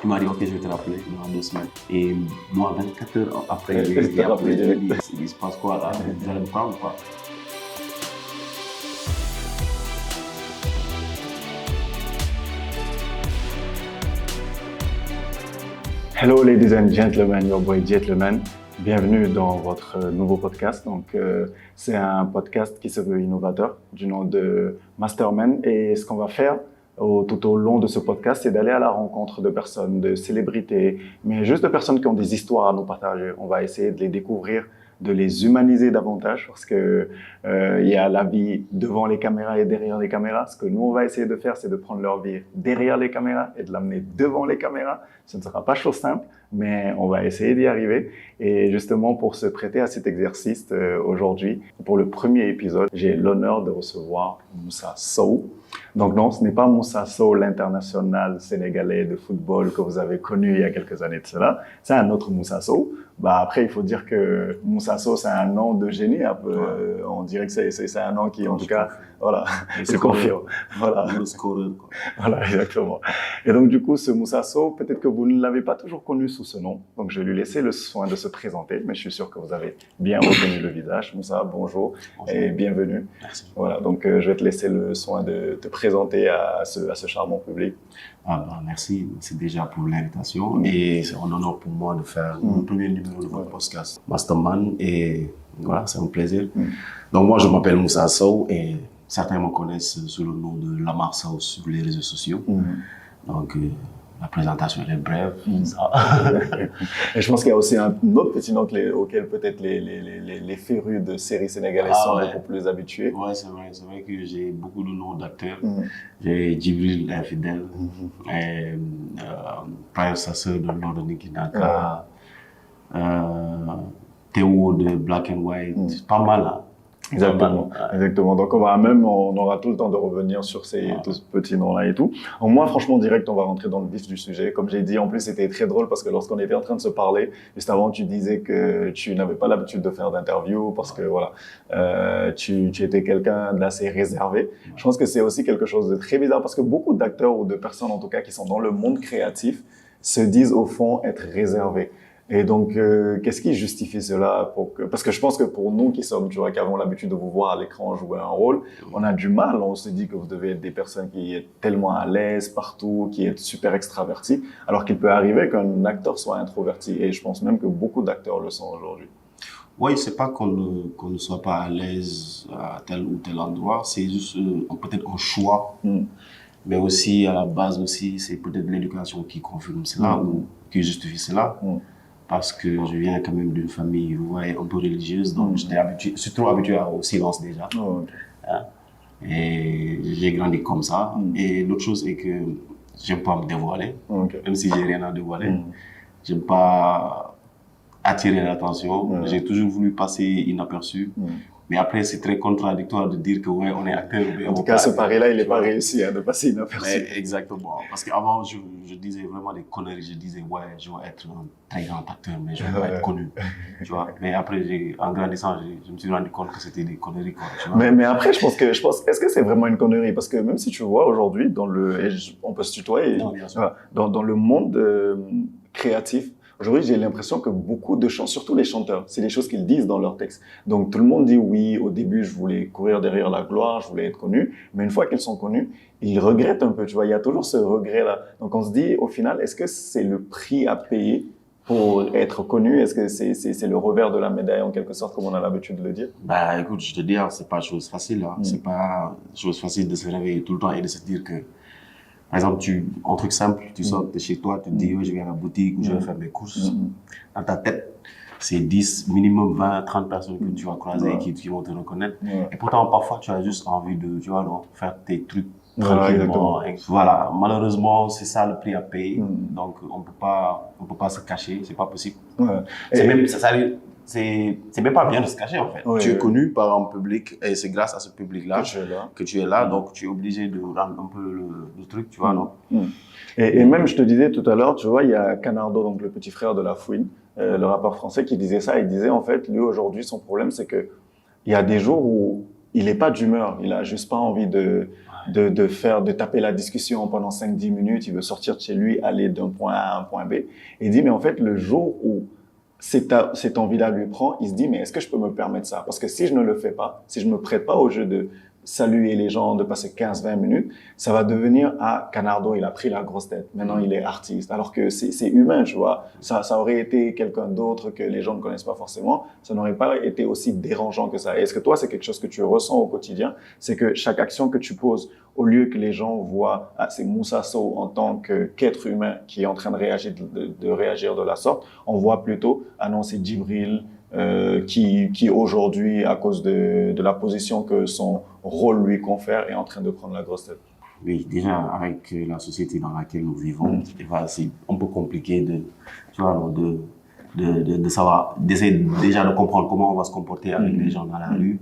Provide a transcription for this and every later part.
Il m'a dit, ok, je vais te rappeler dans 2 semaines. Et moi, 24 heures après, Je t'ai rappelé direct. il se passe quoi là? Vous allez me prendre ou pas? Hello ladies and gentlemen, your boy Gentleman. Bienvenue dans votre nouveau podcast. C'est un podcast qui se veut innovateur du nom de Masterman. Et ce qu'on va faire tout au long de ce podcast, c'est d'aller à la rencontre de personnes, de célébrités, mais juste de personnes qui ont des histoires à nous partager. On va essayer de les découvrir, de les humaniser davantage parce que il y a la vie devant les caméras et derrière les caméras. Ce que nous, on va essayer de faire, c'est de prendre leur vie derrière les caméras et de l'amener devant les caméras. Ce ne sera pas chose simple, mais on va essayer d'y arriver. Et justement, pour se prêter à cet exercice, aujourd'hui, pour le premier épisode, j'ai l'honneur de recevoir Moussa Sow. Donc non, ce n'est pas Moussa Sow, l'international sénégalais de football que vous avez connu il y a quelques années de cela. C'est un autre Moussa Sow. Après, il faut dire que Moussa Sow, c'est un nom de génie. Un peu, on dirait que c'est un nom qui, en tout cas, voilà, c'est confirme. Voilà. Le scoreur, quoi. Voilà, exactement. Et donc, du coup, ce Moussa Sow, peut-être que vous ne l'avez pas toujours connu sous ce nom. Donc, je vais lui laisser le soin de se présenter, mais je suis sûr que vous avez bien reconnu le visage. Moussa, bonjour et bienvenue. Merci. Voilà, donc je vais te laisser le soin de te présenter à ce charmant public. Merci déjà pour l'invitation et c'est un honneur pour moi de faire le premier numéro de votre podcast Masterman et voilà, c'est un plaisir. Donc moi je m'appelle Moussa Sow et certains me connaissent sous le nom de Lamar Sow sur les réseaux sociaux. Donc la présentation elle est brève. Et je pense qu'il y a aussi un autre petit nom auquel peut-être les férus de séries sénégalaises sont beaucoup plus habitués. Ouais, c'est vrai que j'ai beaucoup de noms d'acteurs. J'ai Djibril l'infidèle, Prime Sasseur de Lord de Nikinaka, Théo de Black and White, pas mal là. Exactement, exactement. Donc on aura tout le temps de revenir sur ces tous petits noms-là et tout. Donc, moi, franchement, direct, on va rentrer dans le vif du sujet. Comme j'ai dit, en plus, c'était très drôle parce que lorsqu'on était en train de se parler, juste avant, tu disais que tu n'avais pas l'habitude de faire d'interviews parce que voilà, tu étais quelqu'un d'assez réservé. Je pense que c'est aussi quelque chose de très bizarre parce que beaucoup d'acteurs ou de personnes, en tout cas, qui sont dans le monde créatif, se disent au fond être réservés. Et donc, qu'est-ce qui justifie cela parce que je pense que pour nous qui avons l'habitude de vous voir à l'écran jouer un rôle, on a du mal, on se dit que vous devez être des personnes qui sont tellement à l'aise partout, qui sont super extravertis, alors qu'il peut arriver qu'un acteur soit introverti. Et je pense même que beaucoup d'acteurs le sont aujourd'hui. Oui, c'est pas qu'on ne soit pas à l'aise à tel ou tel endroit, c'est juste peut-être un choix. Mais aussi, à la base aussi, c'est peut-être l'éducation qui confirme cela ou qui justifie cela. Parce que je viens quand même d'une famille, vous voyez, un peu religieuse, donc je suis trop habitué au silence déjà. Et j'ai grandi comme ça. Et l'autre chose est que j'aime pas me dévoiler, même si j'ai rien à dévoiler. J'aime pas attirer l'attention. J'ai toujours voulu passer inaperçu. Mais après, c'est très contradictoire de dire que ouais, on est acteur. En tout cas, ce pari-là, il n'est pas réussi de passer inaperçu. Exactement. Parce qu'avant, je disais vraiment des conneries. Je disais, ouais, je vais être un très grand acteur, mais je vais pas être connu. Tu vois. Mais après, en grandissant, je me suis rendu compte que c'était des conneries. Quoi, tu vois. Mais après, je pense, est-ce que c'est vraiment une connerie? Parce que même si tu vois aujourd'hui, on peut se tutoyer, dans le monde créatif, aujourd'hui, j'ai l'impression que beaucoup de chants, surtout les chanteurs, c'est des choses qu'ils disent dans leurs textes. Donc, tout le monde dit oui, au début, je voulais courir derrière la gloire, je voulais être connu. Mais une fois qu'ils sont connus, ils regrettent un peu, tu vois. Il y a toujours ce regret-là. Donc, on se dit, au final, est-ce que c'est le prix à payer pour être connu? Est-ce que c'est le revers de la médaille, en quelque sorte, comme on a l'habitude de le dire? Écoute, je te dis, c'est pas chose facile. C'est pas chose facile de se réveiller tout le temps et de se dire que par exemple, un truc simple, tu sors de chez toi, tu te dis, je vais à la boutique ou je vais faire mes courses. Dans ta tête, c'est 10, minimum 20, 30 personnes que tu vas croiser et qui vont te reconnaître. Et pourtant, parfois, tu as juste envie de, tu vois, faire tes trucs tranquillement. Voilà, malheureusement, c'est ça le prix à payer. Donc, on peut pas se cacher, c'est pas possible. C'est même pas bien de se cacher en fait. Tu es connu par un public et c'est grâce à ce public-là que tu es là. Donc tu es obligé de rendre un peu le truc, tu vois, non? Et même, je te disais tout à l'heure, tu vois, il y a Canardo, donc le petit frère de La Fouine, le rappeur français, qui disait ça. Il disait en fait, lui aujourd'hui, son problème, c'est que il y a des jours où il n'est pas d'humeur. Il a juste pas envie de de taper la discussion pendant 5-10 minutes, il veut sortir de chez lui, aller d'un point A à un point B. Et il dit, mais en fait, le jour où cette envie-là lui prend, il se dit, mais est-ce que je peux me permettre ça? Parce que si je ne le fais pas, si je me prête pas au jeu de saluer les gens, de passer 15-20 minutes, ça va devenir, ah, Canardo, il a pris la grosse tête. Maintenant, il est artiste. Alors que c'est humain, tu vois. Ça aurait été quelqu'un d'autre que les gens ne connaissent pas forcément. Ça n'aurait pas été aussi dérangeant que ça. Et est-ce que toi, c'est quelque chose que tu ressens au quotidien? C'est que chaque action que tu poses, au lieu que les gens voient, ah, c'est Moussa Sow en tant qu'être humain qui est en train de réagir de la sorte, on voit plutôt, ah non, c'est Djibril, qui aujourd'hui, à cause de la position que son rôle lui confère, est en train de prendre la grosse tête. Oui, déjà, avec la société dans laquelle nous vivons, c'est un peu compliqué tu vois, de savoir, d'essayer déjà de comprendre comment on va se comporter avec les gens dans la rue,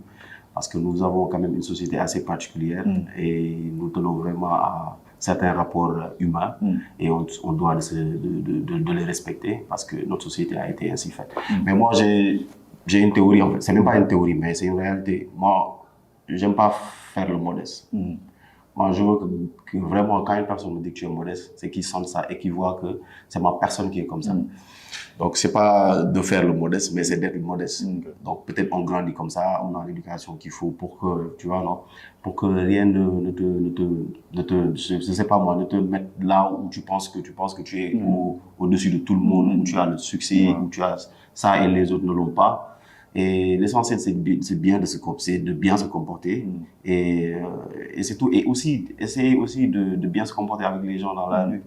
parce que nous avons quand même une société assez particulière et nous tenons vraiment à certains rapports humains et on doit de les respecter parce que notre société a été ainsi faite. Mais moi, j'ai une théorie, en fait. C'est même pas une théorie, mais c'est une réalité. Moi, j'aime pas faire le modeste. Moi, je veux que vraiment, quand une personne me dit que tu es modeste, c'est qu'il sente ça et qu'il voit que c'est ma personne qui est comme ça. Donc, c'est pas de faire le modeste, mais c'est d'être modeste. Donc, peut-être on grandit comme ça, on a l'éducation qu'il faut pour que, tu vois, non, pour que rien ne te je sais pas moi, ne te mette là où tu penses que tu es au-dessus de tout le monde, où tu as le succès, où tu as ça et les autres ne l'ont pas. Et l'essentiel, c'est bien de bien se comporter. Et c'est tout. Et aussi, essayer aussi de bien se comporter avec les gens dans la rue.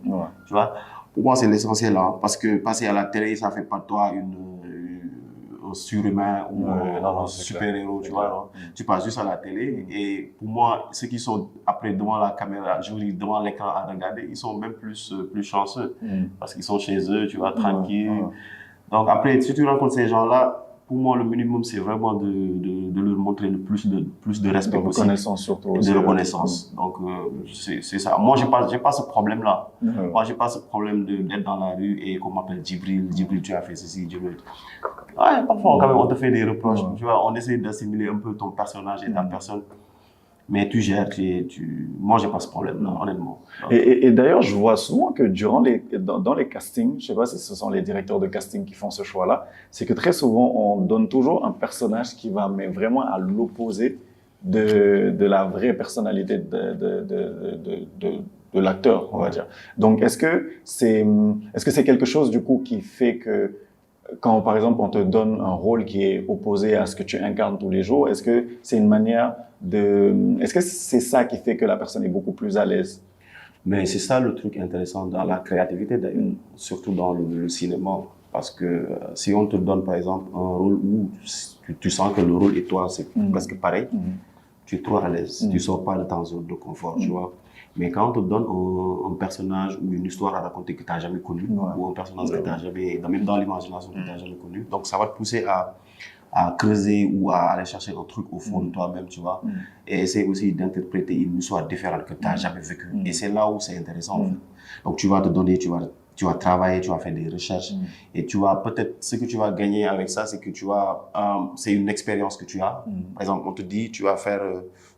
Tu vois? Pour moi, c'est l'essentiel, hein, parce que passer à la télé, ça fait pas de toi un surhumain ou un super-héros, tu vois. Non? Tu passes juste à la télé et pour moi, ceux qui sont après devant la caméra, je veux dire, devant l'écran à regarder, ils sont même plus chanceux parce qu'ils sont chez eux, tu vois, tranquilles. Donc après, si tu rencontres ces gens-là, pour moi, le minimum, c'est vraiment de leur montrer le plus de respect possible. De reconnaissance surtout. De reconnaissance. Donc, c'est ça. Moi, j'ai pas ce problème-là. Moi, j'ai pas ce problème d'être dans la rue et qu'on m'appelle Djibril, tu as fait ceci, Djibril. Ouais, parfois, quand même, on te fait des reproches. Tu vois, on essaie d'assimiler un peu ton personnage et ta personne. Mais tu gères, moi, j'ai pas ce problème-là, honnêtement. Et d'ailleurs, je vois souvent que dans les castings, je sais pas si ce sont les directeurs de casting qui font ce choix-là, c'est que très souvent, on donne toujours un personnage qui va, mais vraiment à l'opposé de la vraie personnalité de l'acteur, on va dire. Donc, est-ce que c'est quelque chose, du coup, qui fait que quand, par exemple, on te donne un rôle qui est opposé à ce que tu incarnes tous les jours, est-ce que c'est une manière est-ce que c'est ça qui fait que la personne est beaucoup plus à l'aise? Mais c'est ça le truc intéressant dans la créativité, d'ailleurs, surtout dans le cinéma. Parce que si on te donne, par exemple, un rôle où tu sens que le rôle et toi, c'est presque pareil, tu es trop à l'aise. Tu sors pas de ta zone de confort, tu vois. Mais quand on te donne un personnage ou une histoire à raconter que tu n'as jamais connu, ou un personnage que tu n'as jamais, même dans l'imagination que tu n'as jamais connu, donc ça va te pousser à creuser ou à aller chercher un truc au fond de toi-même, tu vois. Et essayer aussi d'interpréter une histoire différente que tu n'as jamais vécue. Et c'est là où c'est intéressant, en fait. Donc tu vas te donner, tu vas travailler, tu vas faire des recherches. Et tu vas peut-être, ce que tu vas gagner avec ça, c'est que c'est une expérience que tu as. Par exemple, on te dit, tu vas faire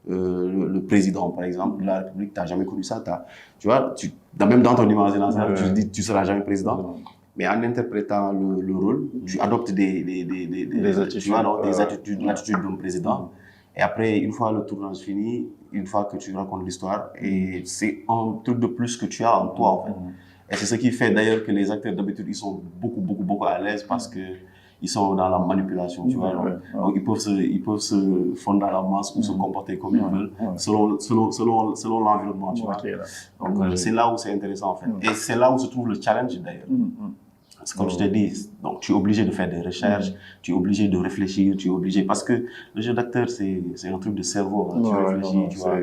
le président, par exemple, de la République, tu n'as jamais connu ça. Tu vois, même dans ton imagination, tu te dis, tu ne seras jamais président. Mais en interprétant le rôle, tu adoptes des attitudes d'un président. Et après, une fois le tournage fini, une fois que tu racontes l'histoire, et c'est un truc de plus que tu as en toi, en fait. Et c'est ce qui fait d'ailleurs que les acteurs d'habitude, ils sont beaucoup à l'aise parce que ils sont dans la manipulation, tu vois. Donc ils peuvent se fondre dans la masse ou se comporter comme ils veulent, selon l'environnement, tu vois. Donc c'est là où c'est intéressant, en fait. Et c'est là où se trouve le challenge, d'ailleurs. C'est comme je te dis, donc tu es obligé de faire des recherches, tu es obligé de réfléchir, parce que le jeu d'acteur, c'est un truc de cerveau, hein, tu réfléchis, tu vois.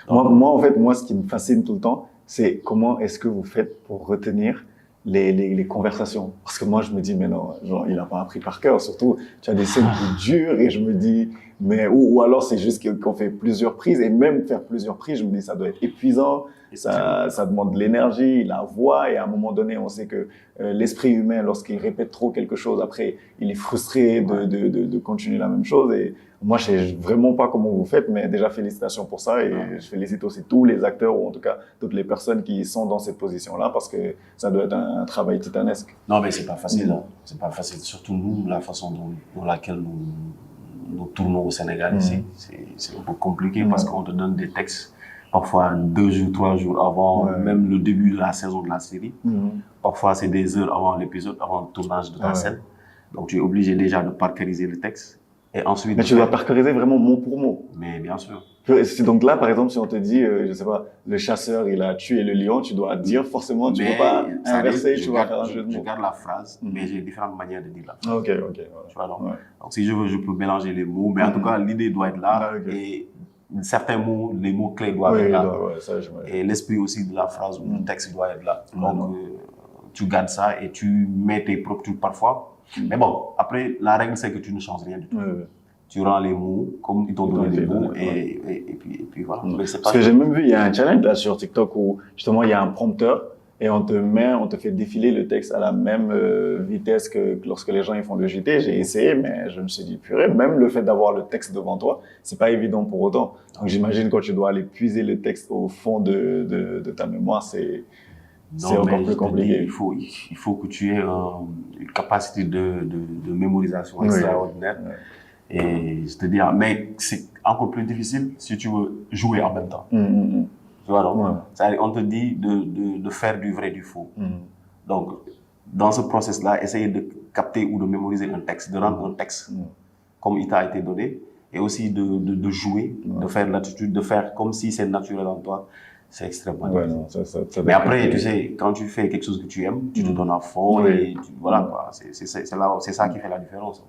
Donc, moi, ce qui me fascine tout le temps, c'est comment est-ce que vous faites pour retenir les conversations. Parce que moi, je me dis, mais non, genre, il n'a pas appris par cœur. Surtout, tu as des scènes qui durent et je me dis, mais ou alors c'est juste qu'on fait plusieurs prises et même faire plusieurs prises, je me dis, ça doit être épuisant. Ça demande de l'énergie, la voix, et à un moment donné, on sait que l'esprit humain, lorsqu'il répète trop quelque chose, après, il est frustré de continuer la même chose. Et moi, je sais vraiment pas comment vous faites, mais déjà, félicitations pour ça. Et je félicite aussi tous les acteurs, ou en tout cas, toutes les personnes qui sont dans cette position-là, parce que ça doit être un travail titanesque. Non, mais c'est pas facile. Hein. C'est pas facile. Surtout nous, la façon dont laquelle nous tournons au Sénégal ici, c'est un peu compliqué parce qu'on te donne des textes parfois 2 jours, 3 jours avant même le début de la saison de la série. Parfois, c'est des heures avant l'épisode, avant le tournage de ta scène. Donc, tu es obligé déjà de parceriser le texte. Et ensuite, mais tu dois parceriser vraiment mot pour mot. Mais bien sûr. Donc là, par exemple, si on te dit, je sais pas, le chasseur, il a tué le lion, tu dois dire forcément, tu ne peux pas inverser, tu vas faire un jeu de mots. Je garde la phrase, mais j'ai différentes manières de dire la phrase. Ok. Tu vois, donc si je veux, je peux mélanger les mots, mais en tout cas, l'idée doit être là. Et certains mots, les mots clés doivent être là. Et l'esprit aussi de la phrase ou du texte doit être là. Donc, tu gardes ça et tu mets tes propres trucs parfois. Mais bon, après, la règle, c'est que tu ne changes rien du tout. Tu rends les mots comme ils t'ont donné les mots et puis voilà. Parce que j'ai même vu, il y a un challenge là sur TikTok où justement il y a un prompteur et on te fait défiler le texte à la même vitesse que lorsque les gens ils font le JT. J'ai essayé, mais je me suis dit, purée, même le fait d'avoir le texte devant toi, c'est pas évident pour autant. Donc j'imagine quand tu dois aller puiser le texte au fond de ta mémoire, c'est encore plus compliqué. Il faut que tu aies une capacité de mémorisation extraordinaire. Et je te dis, mais c'est encore plus difficile si tu veux jouer en même temps. Tu vois, donc, on te dit de faire du vrai du faux. Donc, dans ce process-là, essayer de capter ou de mémoriser un texte, de rendre un texte comme il t'a été donné, et aussi de jouer, de faire l'attitude, de faire comme si c'est naturel en toi. C'est extrêmement difficile. Mais après, tu sais, quand tu fais quelque chose que tu aimes, tu te donnes à fond et voilà, c'est ça qui fait la différence.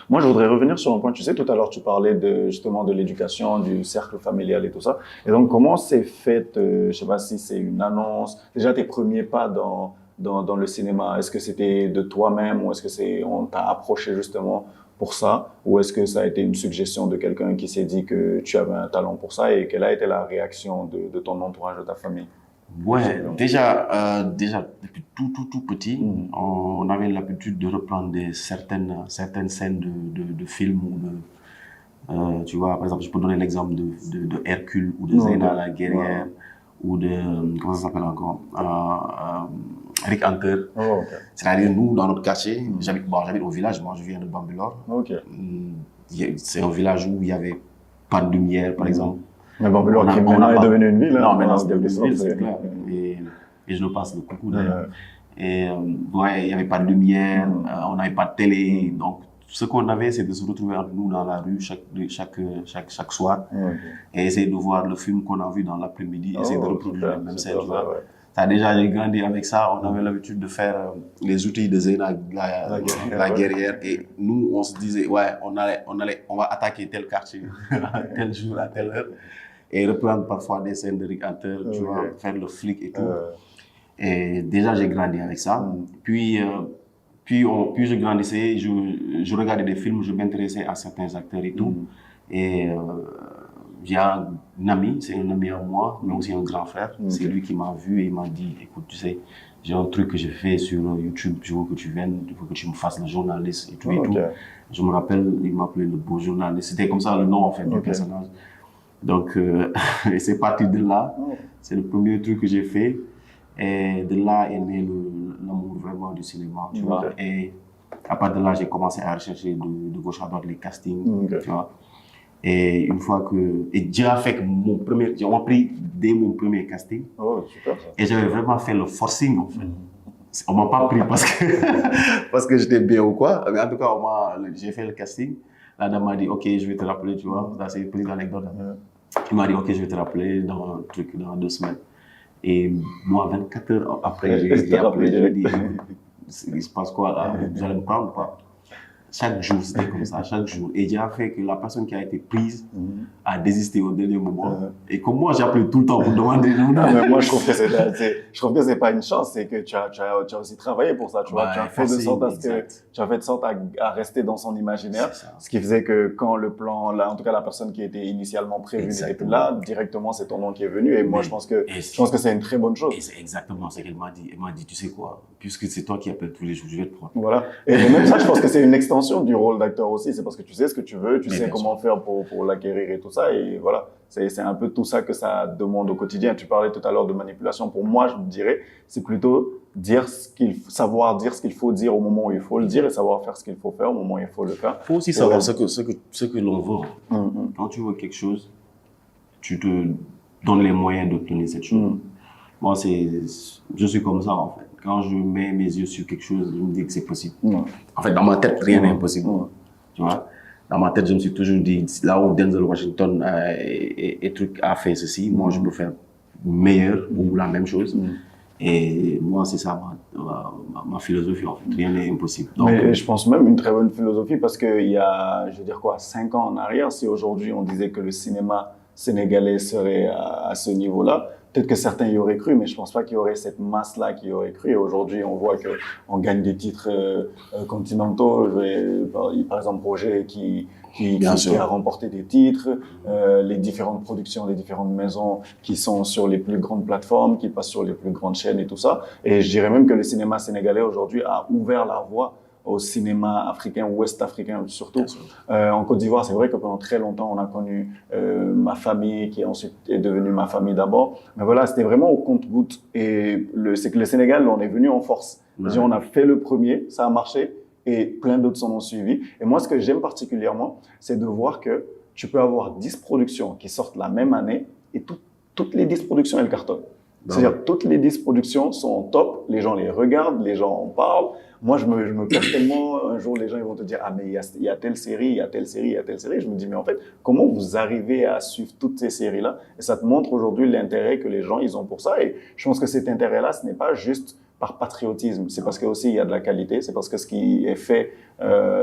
Moi, je voudrais revenir sur un point. Tu sais, tout à l'heure, tu parlais justement de l'éducation, du cercle familial et tout ça. Et donc, comment s'est fait, je sais pas si c'est une annonce, déjà tes premiers pas dans le cinéma, est-ce que c'était de toi-même ou est-ce que on t'a approché justement pour ça, ou est-ce que ça a été une suggestion de quelqu'un qui s'est dit que tu avais un talent pour ça, et quelle a été la réaction de ton entourage, de ta famille? Ouais, déjà depuis tout petit, on avait l'habitude de reprendre certaines scènes de films ou tu vois, par exemple, je peux donner l'exemple de Hercule ou de Zéna la guerrière ou de comment ça s'appelle encore, Rick Hunter. C'est-à-dire nous dans notre quartier, j'habite au village, moi je viens de Bambilor. C'est un village où il y avait pas de lumière, par exemple. Mais Bambilor qui maintenant est devenu une ville. Non, maintenant c'est devenu une ville, c'est clair. Et je le passe de coucou d'ailleurs. Et il n'y avait pas de lumière, on n'avait pas de télé. Donc, ce qu'on avait, c'est de se retrouver entre nous dans la rue chaque soir et essayer de voir le film qu'on a vu dans l'après-midi, essayer de reproduire la même scène. Déjà, j'ai grandi avec ça. On avait l'habitude de faire les outils de Zéna, la guerrière. Et nous, on se disait, on va attaquer tel quartier, tel jour, à telle heure. Et reprendre parfois des scènes de Rick Hunter, tu vois, faire le flic et tout. Et déjà, j'ai grandi avec ça. Puis je grandissais, je regardais des films, je m'intéressais à certains acteurs et tout. Et il y a un ami, c'est un ami à moi, mais aussi un grand frère. C'est lui qui m'a vu et il m'a dit, écoute, tu sais, j'ai un truc que j'ai fait sur YouTube, je veux que tu viennes, il faut que tu me fasses le journaliste et tout et tout. Je me rappelle, il m'appelait le beau journaliste. C'était comme ça le nom en fait du personnage. Donc, et c'est parti de là. C'est le premier truc que j'ai fait. Et de là est né l'amour vraiment du cinéma, tu vois. Et à partir de là, j'ai commencé à rechercher de gauche à droite les castings, tu vois. Et une fois que... Et déjà fait que on m'a pris dès mon premier casting. Super ça. Et j'avais vraiment fait le forcing, en fait. On m'a pas pris parce que j'étais bien ou quoi. Mais en tout cas, j'ai fait le casting. La dame m'a dit, OK, je vais te rappeler, tu vois. Ça, c'est une petite anecdote. Il m'a dit, OK, je vais te rappeler dans 2 semaines. Et moi, 24 heures après, j'ai appelé, je lui ai dit, il se passe quoi là? Vous allez me prendre ou pas? Chaque jour, c'était comme ça, chaque jour. Et Dieu a fait que la personne qui a été prise a désisté au dernier moment. Et comme moi, j'appelais tout le temps pour demander. Mais moi, je trouve que c'est pas une chance, c'est que tu as aussi travaillé pour ça, tu vois. Tu as fait de sorte à ce que, tu as fait de sorte à rester dans son imaginaire. Ce qui faisait que quand le plan, là, en tout cas, la personne qui était initialement prévue n'était plus là, directement, c'est ton nom qui est venu. Et moi, je pense que c'est une très bonne chose. Et c'est exactement ce qu'elle m'a dit. Elle m'a dit, tu sais quoi, puisque c'est toi qui appelles tous les jours, je vais te prendre. Voilà. Et même ça, je pense que c'est une extension du rôle d'acteur aussi. C'est parce que tu sais ce que tu veux, tu sais comment faire pour l'acquérir et tout ça. Et voilà. C'est un peu tout ça que ça demande au quotidien. Tu parlais tout à l'heure de manipulation. Pour moi, je me dirais, c'est plutôt savoir dire ce qu'il faut dire au moment où il faut le dire et savoir faire ce qu'il faut faire au moment où il faut le faire. Il faut aussi savoir ce que l'on veut. Quand tu veux quelque chose, tu te donnes les moyens d'obtenir cette chose. Moi, je suis comme ça, en fait. Quand je mets mes yeux sur quelque chose, je me dis que c'est possible. En fait, dans ma tête, rien n'est impossible. Tu vois? Dans ma tête, je me suis toujours dit, là où Denzel Washington a fait ceci, moi, je peux faire meilleur ou la même chose. Et moi, c'est ça ma philosophie, en fait. Rien n'est impossible. Donc, mais je pense même une très bonne philosophie parce qu'il y a, je veux dire quoi, 5 ans en arrière, si aujourd'hui on disait que le cinéma sénégalais serait à ce niveau-là, peut-être que certains y auraient cru, mais je pense pas qu'il y aurait cette masse-là qui y aurait cru. Et aujourd'hui, on voit qu'on gagne des titres continentaux. Par exemple, Roger qui a remporté des titres, les différentes productions des différentes maisons qui sont sur les plus grandes plateformes, qui passent sur les plus grandes chaînes et tout ça. Et je dirais même que le cinéma sénégalais aujourd'hui a ouvert la voie au cinéma africain, ouest africain surtout. En Côte d'Ivoire, c'est vrai que pendant très longtemps, on a connu ma famille, qui ensuite est devenue ma famille d'abord. Mais voilà, c'était vraiment au compte-gouttes. Et c'est que le Sénégal, on est venu en force. On a fait le premier, ça a marché, et plein d'autres s'en ont suivi. Et moi, ce que j'aime particulièrement, c'est de voir que tu peux avoir 10 productions qui sortent la même année, et toutes les 10 productions, elles cartonnent. C'est-à-dire, toutes les 10 productions sont top, les gens les regardent, les gens en parlent. Moi, je me perds tellement, un jour, les gens ils vont te dire « Ah, mais il y a telle série, il y a telle série, il y a telle série. » Je me dis « Mais en fait, comment vous arrivez à suivre toutes ces séries-là ?» Et ça te montre aujourd'hui l'intérêt que les gens, ils ont pour ça. Et je pense que cet intérêt-là, ce n'est pas juste par patriotisme. C'est parce que aussi il y a de la qualité. C'est parce que ce qui est fait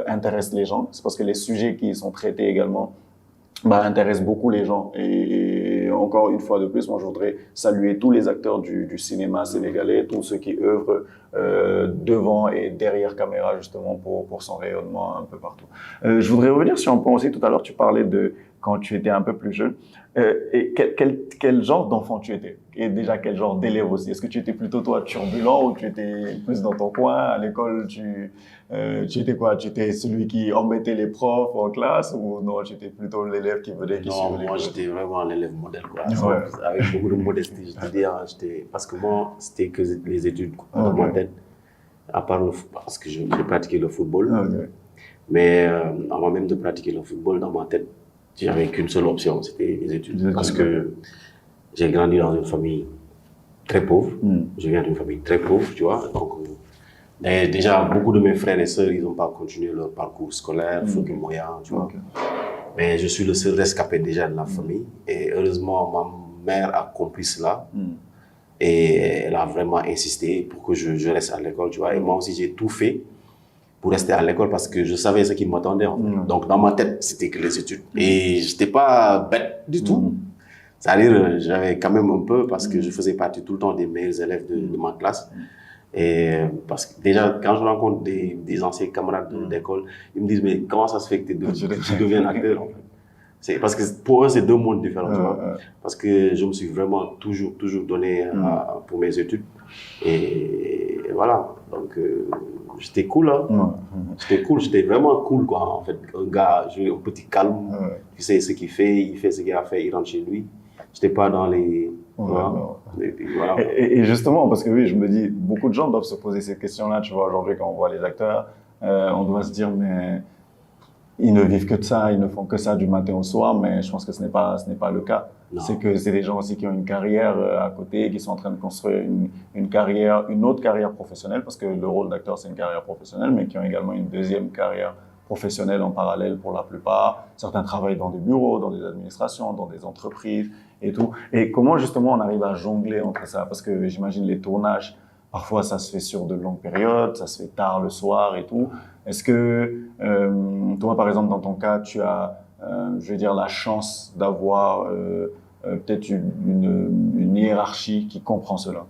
intéresse les gens. C'est parce que les sujets qui sont traités également intéressent beaucoup les gens. Et encore une fois de plus, moi, je voudrais saluer tous les acteurs du cinéma sénégalais, tous ceux qui œuvrent devant et derrière caméra, justement, pour son rayonnement un peu partout. Je voudrais revenir sur un point aussi. Tout à l'heure, tu parlais de quand tu étais un peu plus jeune. Et quel genre d'enfant tu étais? Et déjà, quel genre d'élève aussi? Est-ce que tu étais plutôt, toi, turbulent ou tu étais plus dans ton coin? À l'école, tu étais quoi? Tu étais celui qui embêtait les profs en classe ou non, tu étais plutôt l'élève qui venait, qui suivait les cours? Moi, j'étais vraiment l'élève modèle, quoi. Ouais. Avec beaucoup de modestie, je te dis. Parce que moi, c'était que les études, quoi, dans ma tête. À part parce que j'ai pratiqué le football. Okay. Mais avant même de pratiquer le football, dans ma tête, j'avais qu'une seule option, c'était les études. Parce que j'ai grandi dans une famille très pauvre. Je viens d'une famille très pauvre, tu vois. Donc, déjà, beaucoup de mes frères et sœurs, ils n'ont pas continué leur parcours scolaire, faute de moyens, tu vois. Okay. Mais je suis le seul rescapé déjà de la famille. Et heureusement, ma mère a compris cela. Et elle a vraiment insisté pour que je reste à l'école, tu vois. Et moi aussi, j'ai tout fait pour rester à l'école parce que je savais ce qui m'attendait. En fait. Donc, dans ma tête, c'était que les études. Et je n'étais pas bête du tout. C'est-à-dire, j'avais quand même un peu parce que je faisais partie tout le temps des meilleurs élèves de ma classe. Et parce que déjà, quand je rencontre des anciens camarades d'école, ils me disent, mais comment ça se fait que tu deviens acteur, en fait? C'est parce que pour eux, c'est deux mondes différents, tu vois. Parce que je me suis vraiment toujours donné pour mes études. Et voilà. Donc, j'étais cool, hein. J'étais cool, j'étais vraiment cool, quoi. En fait, un gars, un petit calme. Tu sais ce qu'il fait, il fait ce qu'il a fait, il rentre chez lui. J'étais pas dans les... Voilà. Et justement, parce que oui, je me dis, beaucoup de gens doivent se poser ces questions-là, tu vois. Aujourd'hui, quand on voit les acteurs, on doit se dire, mais... Ils ne vivent que de ça, ils ne font que ça du matin au soir, mais je pense que ce n'est pas le cas. C'est que c'est des gens aussi qui ont une carrière à côté, qui sont en train de construire une autre carrière professionnelle, parce que le rôle d'acteur, c'est une carrière professionnelle, mais qui ont également une deuxième carrière professionnelle en parallèle pour la plupart. Certains travaillent dans des bureaux, dans des administrations, dans des entreprises et tout. Et comment justement on arrive à jongler entre ça? Parce que j'imagine les tournages Parfois, ça se fait sur de longues périodes, ça se fait tard le soir et tout. Est-ce que toi, par exemple, dans ton cas, tu as, je veux dire, la chance d'avoir peut-être une hiérarchie qui comprend cela?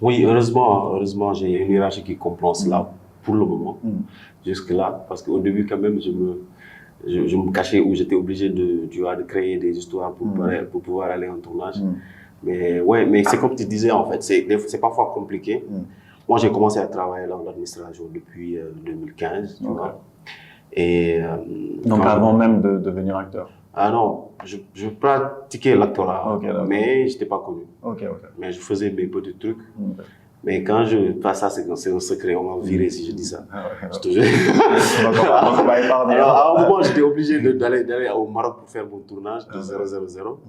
Oui, heureusement, j'ai une hiérarchie qui comprend cela pour le moment, jusque-là, parce qu'au début, quand même, je me cachais où j'étais obligé de créer des histoires pour pouvoir aller en tournage. Mais ouais, mais c'est comme tu disais, en fait, c'est parfois compliqué. Moi, j'ai commencé à travailler dans l'administration depuis 2015, tu vois. Et, donc avant même de devenir acteur? Ah non, je pratiquais l'actorat, mais je n'étais pas connu. Mais je faisais mes petits trucs. Mais quand je passe ça, c'est un secret, on va virer si je dis ça. Je te jure. Alors, à un moment, j'étais obligé d'aller au Maroc pour faire mon tournage de 000.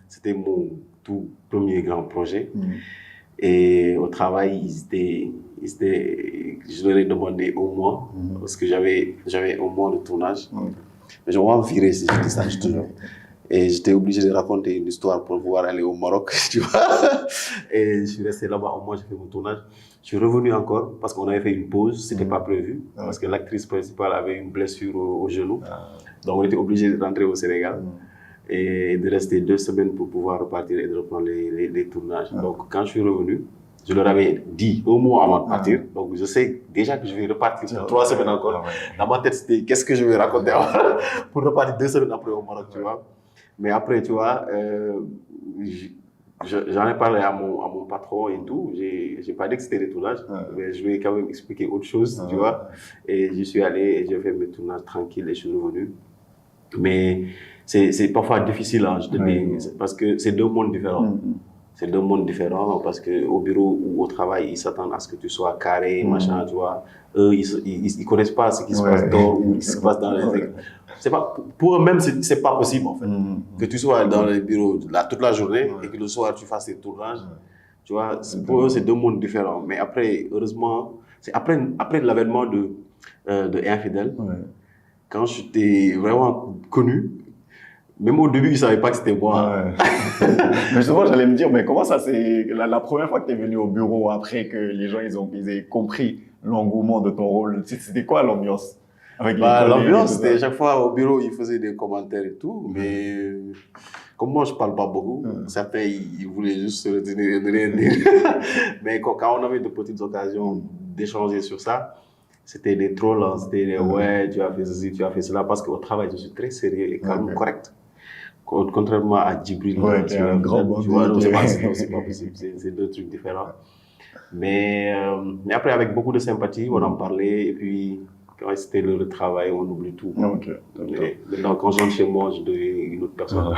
C'était mon tout premier grand projet. Et au travail, je leur ai demandé au mois, parce que j'avais un mois de tournage. Mais je vais virer si je dis ça, je te jure. Et j'étais obligé de raconter une histoire pour pouvoir aller au Maroc, tu vois. Et je suis resté là-bas, au moins j'ai fait mon tournage. Je suis revenu encore parce qu'on avait fait une pause, c'était pas prévu, parce que l'actrice principale avait une blessure au genou. Donc on était obligé de rentrer au Sénégal et de rester 2 semaines pour pouvoir repartir et de reprendre les tournages. Donc quand je suis revenu, je leur avais dit un mois avant de partir, donc je sais déjà que je vais repartir pour 3 semaines encore. Dans ma tête, c'était qu'est-ce que je vais raconter pour repartir 2 semaines après au Maroc, tu vois. Mais après, tu vois, j'en ai parlé à mon patron et tout. J'ai pas dit que c'était des tournages, mais je lui ai quand même expliqué autre chose, tu vois. Et je suis allé et j'ai fait mes tournages tranquilles et je suis revenu. Mais c'est parfois difficile, hein, je te dis, parce que c'est 2 mondes différents. C'est 2 mondes différents parce qu'au bureau ou au travail, ils s'attendent à ce que tu sois carré, machin, tu vois. Eux, ils connaissent pas ce qui se passe dehors ou ce qui se passe dans les... C'est pas, pour eux-mêmes, c'est pas possible, en fait. Que tu sois dans les bureaux toute la journée et que le soir, tu fasses tes tournages. Tu vois, pour eux, c'est 2 mondes différents. Mais après, heureusement, c'est après l'avènement de Infidèles, quand j'étais vraiment connu, même au début, ils ne savaient pas que c'était moi. Mais souvent, j'allais me dire, mais comment ça, c'est la première fois que tu es venu au bureau après que les gens ils aient compris l'engouement de ton rôle, c'était quoi l'ambiance? L'ambiance, c'était chaque fois au bureau, ils faisaient des commentaires et tout, mais comme moi, je ne parle pas beaucoup, certains, ils voulaient juste se retenir et ne rien dire. Mais quand on avait de petites occasions d'échanger sur ça, c'était des trolls, hein, c'était des ouais, tu as fait ceci, tu as fait cela, parce qu'au travail, je suis très sérieux et calme, correct. Contrairement à Djibril, qui est un grand bandit. Tu vois, c'est pas possible, c'est 2 trucs différents. Mais après, avec beaucoup de sympathie, on en parlait, et puis quand c'était le travail, on oublie tout. Maintenant, quand je rentre chez moi, je deviens une autre personne.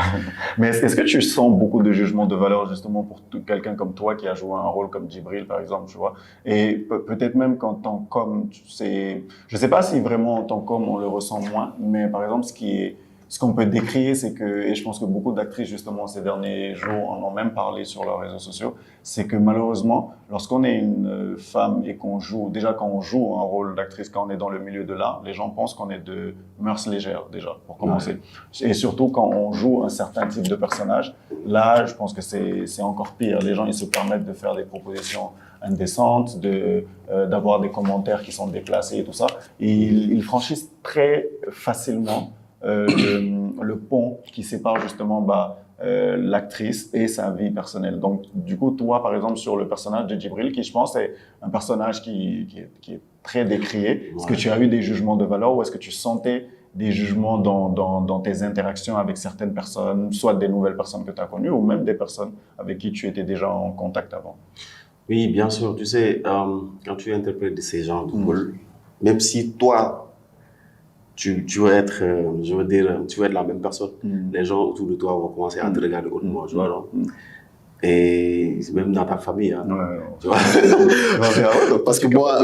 Mais est-ce que tu sens beaucoup de jugement de valeur justement pour quelqu'un comme toi qui a joué un rôle comme Djibril, par exemple, tu vois? Et peut-être même qu'en tant qu'homme, je sais pas si vraiment en tant qu'homme on le ressent moins, mais par exemple, ce qu'on peut décrire, c'est que, et je pense que beaucoup d'actrices, justement, ces derniers jours en ont même parlé sur leurs réseaux sociaux, c'est que malheureusement, lorsqu'on est une femme et qu'on joue, déjà quand on joue un rôle d'actrice, quand on est dans le milieu de l'art, les gens pensent qu'on est de mœurs légères, déjà, pour commencer. Et surtout quand on joue un certain type de personnage, là, je pense que c'est encore pire. Les gens, ils se permettent de faire des propositions indécentes, d'avoir des commentaires qui sont déplacés et tout ça. Et ils franchissent très facilement le pont qui sépare justement l'actrice et sa vie personnelle. Donc, du coup, toi, par exemple, sur le personnage de Djibril, qui je pense est un personnage qui est très décrié, est-ce que tu as eu des jugements de valeur ou est-ce que tu sentais des jugements dans tes interactions avec certaines personnes, soit des nouvelles personnes que tu as connues ou même des personnes avec qui tu étais déjà en contact avant? Oui, bien sûr. Tu sais, quand tu interprètes ces genres de rôles, même si toi, tu veux être, je veux dire, tu veux être la même personne. Les gens autour de toi vont commencer à te regarder autrement, tu vois, non? Et même dans ta famille, hein, tu vois. Parce que moi,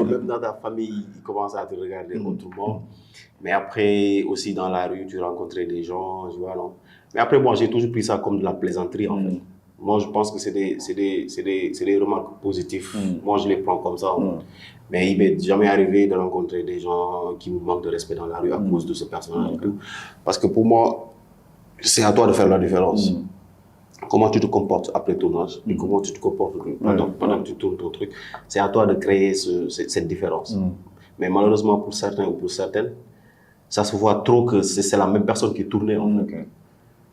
même dans ta famille, ils commencent à te regarder autrement. Mais après, aussi dans la rue, tu rencontrais des gens, tu vois, non? Mais après, moi, j'ai toujours pris ça comme de la plaisanterie, en fait. Moi, je pense que c'est des remarques positives. Moi, je les prends comme ça. Mais il m'est jamais arrivé de rencontrer des gens qui me manquent de respect dans la rue à cause de ce personnage et tout. Parce que pour moi, c'est à toi de faire la différence. comment tu te comportes après tournage et comment tu te comportes pendant que tu tournes ton truc. C'est à toi de créer cette différence. Mais malheureusement, pour certains ou pour certaines, ça se voit trop que c'est la même personne qui est tournée en fait.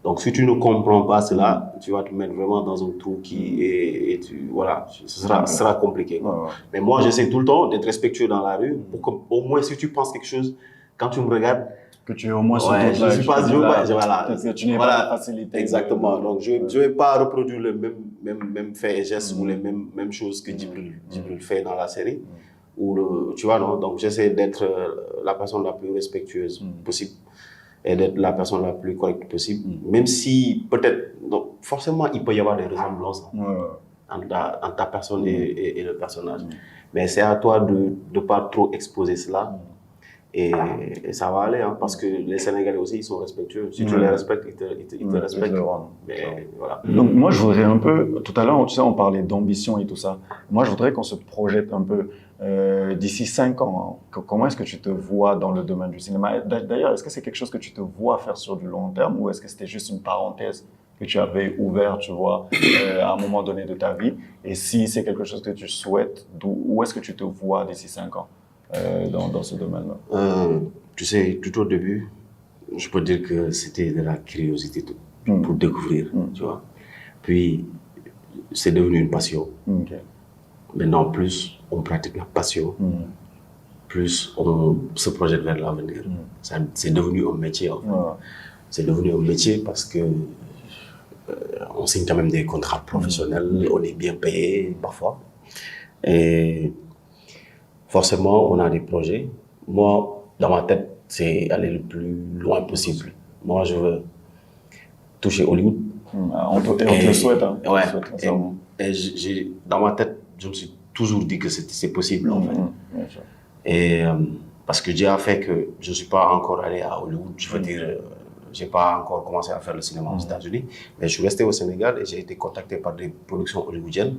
Donc, si tu ne comprends pas cela, tu vas te mettre vraiment dans un trou qui est, voilà, ce sera compliqué. Mais moi, j'essaie tout le temps d'être respectueux dans la rue pour qu'au moins, si tu penses quelque chose, quand tu me regardes, que tu es au moins sur ouais, je suis pas, voilà, que tu n'aies pas la facilité. Exactement. Donc, je ne vais pas reproduire le même fait et gestes ou les mêmes choses que Djibril fait dans la série. Ou tu vois, non? Donc, j'essaie d'être la personne la plus respectueuse possible et d'être la personne la plus correcte possible. Même si, peut-être, donc, forcément, il peut y avoir des ressemblances entre ta personne et le personnage. Mais c'est à toi de ne pas trop exposer cela. Et ça va aller, hein, parce que les Sénégalais aussi, ils sont respectueux. Si tu les respectes, ils te respectent. Mais, voilà. Donc moi, je voudrais un peu, tout à l'heure, tu sais, on parlait d'ambition et tout ça. Moi, je voudrais qu'on se projette un peu d'ici 5 ans. Comment est-ce que tu te vois dans le domaine du cinéma? D'ailleurs, est-ce que c'est quelque chose que tu te vois faire sur du long terme ou est-ce que c'était juste une parenthèse que tu avais ouverte, tu vois, à un moment donné de ta vie? Et si c'est quelque chose que tu souhaites, où est-ce que tu te vois d'ici 5 ans? Dans ce domaine-là? Tu sais, tout au début, je peux dire que c'était de la curiosité pour découvrir, tu vois. Puis, c'est devenu une passion. Maintenant, plus on pratique la passion, plus on se projette vers l'avenir. C'est devenu un métier, en fait. C'est devenu un métier parce que on signe quand même des contrats professionnels, on est bien payé parfois. Et forcément, on a des projets. Moi, dans ma tête, c'est aller le plus loin possible. Moi, je veux toucher Hollywood. On te le souhaite. Hein. Ouais. Et dans ma tête, je me suis toujours dit que c'est possible, en fait. Et parce que Dieu a fait que je ne suis pas encore allé à Hollywood. Je veux dire, je n'ai pas encore commencé à faire le cinéma aux États-Unis. Mais je suis resté au Sénégal et j'ai été contacté par des productions hollywoodiennes.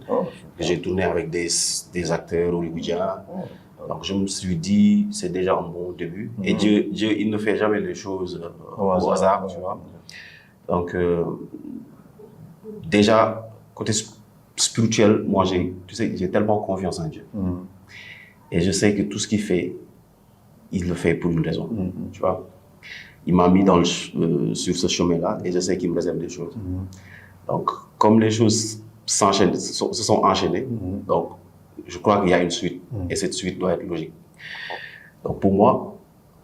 J'ai tourné avec des acteurs hollywoodiens. Donc, je me suis dit, c'est déjà un bon début. Et Dieu, il ne fait jamais les choses au hasard, tu vois. Donc, déjà, côté spirituel, moi, j'ai tellement confiance en Dieu. Et je sais que tout ce qu'il fait, il le fait pour une raison, tu vois. Il m'a mis sur ce chemin-là et je sais qu'il me réserve des choses. Donc, comme les choses se sont enchaînées, donc, je crois qu'il y a une suite et cette suite doit être logique. Donc pour moi,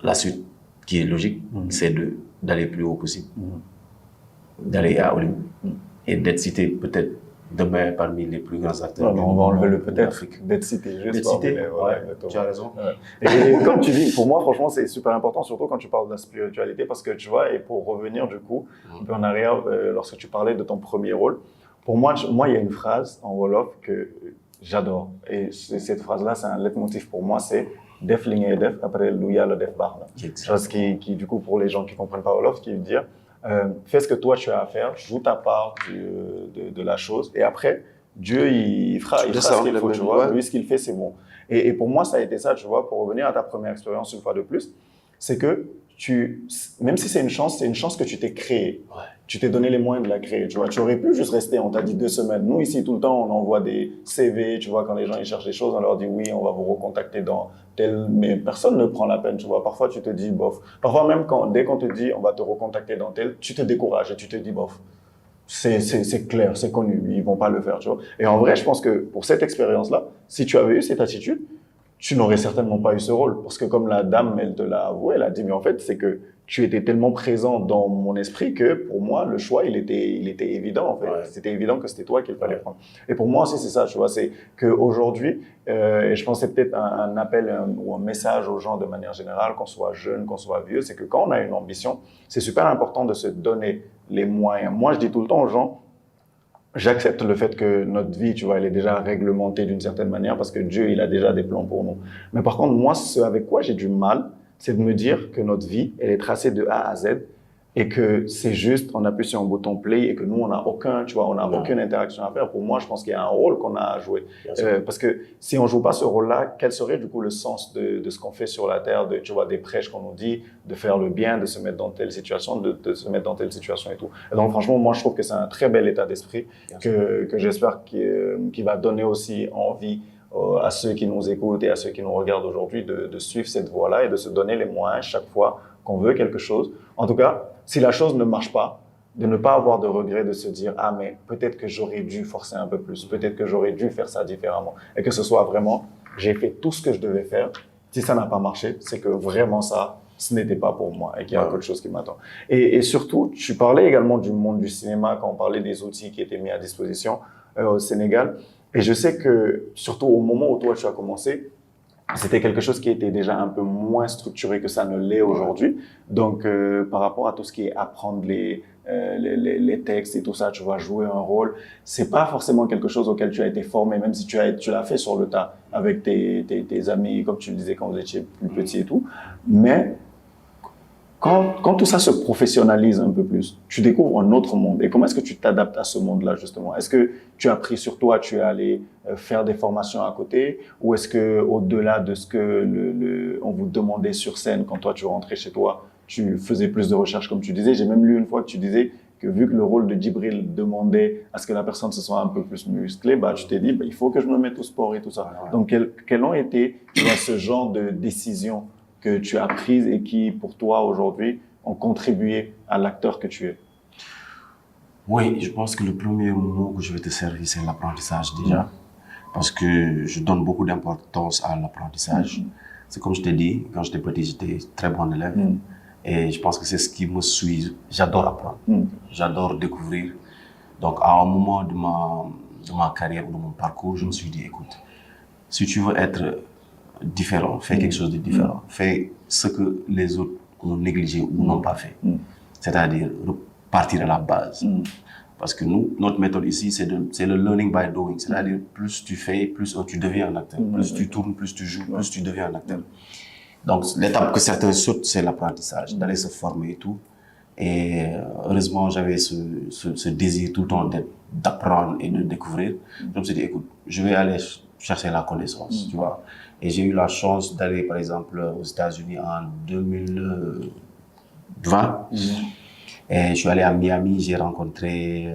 la suite qui est logique, c'est d'aller plus haut possible, d'aller à Hollywood et d'être cité peut-être demain parmi les plus grands acteurs. On va enlever le peut-être, d'être cité. Tu as raison. Et comme tu dis, pour moi, franchement, c'est super important, surtout quand tu parles de la spiritualité, parce que tu vois, et pour revenir du coup, un peu en arrière, lorsque tu parlais de ton premier rôle, pour moi, il y a une phrase en Wolof que j'adore. Et cette phrase-là, c'est un leitmotiv pour moi, c'est « Def li ngay def, après lu yàlla def baax na ». Chose qui, du coup, pour les gens qui ne comprennent pas Wolof, qui veut dire fais ce que toi tu as à faire, joue ta part de la chose, et après, Dieu, il fera ce qu'il faut, tu vois. Lui, ce qu'il fait, c'est bon. Et pour moi, ça a été ça, tu vois, pour revenir à ta première expérience une fois de plus, c'est que même si c'est une chance que tu t'es créée. Tu t'es donné les moyens de la créer, tu vois. Tu aurais pu juste rester, on t'a dit 2 semaines. Nous, ici, tout le temps, on envoie des CV, tu vois, quand les gens ils cherchent des choses, on leur dit oui, on va vous recontacter dans tel... Mais personne ne prend la peine, tu vois. Parfois, tu te dis bof. Parfois, même dès qu'on te dit on va te recontacter dans tel, tu te décourages et tu te dis bof. C'est clair, c'est connu, ils vont pas le faire, tu vois. Et en vrai, je pense que pour cette expérience-là, si tu avais eu cette attitude, tu n'aurais certainement pas eu ce rôle. Parce que comme la dame, elle te l'a avoué, elle a dit, mais en fait, c'est que tu étais tellement présent dans mon esprit que pour moi, le choix, il était évident, en fait. C'était évident que c'était toi qu'il fallait prendre. Et pour moi aussi, c'est ça, tu vois, c'est qu'aujourd'hui, et je pense que c'est peut-être un appel ou un message aux gens de manière générale, qu'on soit jeune, qu'on soit vieux, c'est que quand on a une ambition, c'est super important de se donner les moyens. Moi, je dis tout le temps aux gens, j'accepte le fait que notre vie, tu vois, elle est déjà réglementée d'une certaine manière parce que Dieu, il a déjà des plans pour nous. Mais par contre, moi, ce avec quoi j'ai du mal, c'est de me dire que notre vie, elle est tracée de A à Z et que c'est juste, on appuie sur un bouton play et que nous, on n'a aucun, tu vois, on n'a aucune interaction à faire. Pour moi, je pense qu'il y a un rôle qu'on a à jouer. Parce que si on joue pas ce rôle-là, quel serait du coup le sens de ce qu'on fait sur la Terre, tu vois, des prêches qu'on nous dit, de faire le bien, de se mettre dans telle situation, de se mettre dans telle situation et tout. Et donc, franchement, moi, je trouve que c'est un très bel état d'esprit que j'espère qu'il va donner aussi envie à ceux qui nous écoutent et à ceux qui nous regardent aujourd'hui de suivre cette voie-là et de se donner les moyens chaque fois qu'on veut quelque chose. En tout cas, si la chose ne marche pas, de ne pas avoir de regret, de se dire « Ah, mais peut-être que j'aurais dû forcer un peu plus, peut-être que j'aurais dû faire ça différemment. » Et que ce soit vraiment « J'ai fait tout ce que je devais faire. Si ça n'a pas marché, c'est que vraiment ça, ce n'était pas pour moi et qu'il y a quelque chose qui m'attend. » Et surtout, tu parlais également du monde du cinéma quand on parlait des outils qui étaient mis à disposition au Sénégal. Et je sais que, surtout au moment où toi tu as commencé, c'était quelque chose qui était déjà un peu moins structuré que ça ne l'est aujourd'hui. Donc, par rapport à tout ce qui est apprendre les textes et tout ça, tu vas jouer un rôle. C'est pas forcément quelque chose auquel tu as été formé, même si tu l'as fait sur le tas avec tes amis, comme tu le disais quand vous étiez plus petit et tout. Mais quand tout ça se professionnalise un peu plus, tu découvres un autre monde. Et comment est-ce que tu t'adaptes à ce monde-là, justement? Est-ce que tu as pris sur toi, tu es allé faire des formations à côté? Ou est-ce que, au-delà de ce que on vous demandait sur scène, quand toi tu rentrais chez toi, tu faisais plus de recherches, comme tu disais? J'ai même lu une fois que tu disais que vu que le rôle de Djibril demandait à ce que la personne se soit un peu plus musclée, bah, tu t'es dit, bah, il faut que je me mette au sport et tout ça. Donc, quelles ont été, tu vois, ce genre de décisions que tu as prises et qui, pour toi, aujourd'hui, ont contribué à l'acteur que tu es? Oui, je pense que le premier mot que je vais te servir, c'est l'apprentissage déjà. Parce que je donne beaucoup d'importance à l'apprentissage. C'est comme je t'ai dit, quand j'étais petit, j'étais très bon élève. Et je pense que c'est ce qui me suit. J'adore apprendre. J'adore découvrir. Donc, à un moment de ma carrière ou de mon parcours, je me suis dit, écoute, si tu veux être différent, fais quelque chose de différent. Fais ce que les autres ont négligé ou n'ont pas fait. C'est-à-dire repartir à la base. Parce que nous, notre méthode ici, c'est le learning by doing. C'est-à-dire, plus tu fais, plus tu deviens un acteur. Plus tu tournes, plus tu joues, plus tu deviens un acteur. Donc, l'étape que certains sautent, c'est l'apprentissage, d'aller se former et tout. Et heureusement, j'avais ce désir tout le temps d'apprendre et de découvrir. Je me suis dit, écoute, je vais aller chercher la connaissance, tu vois. Et j'ai eu la chance d'aller, par exemple, aux États-Unis en 2020. Et je suis allé à Miami, j'ai rencontré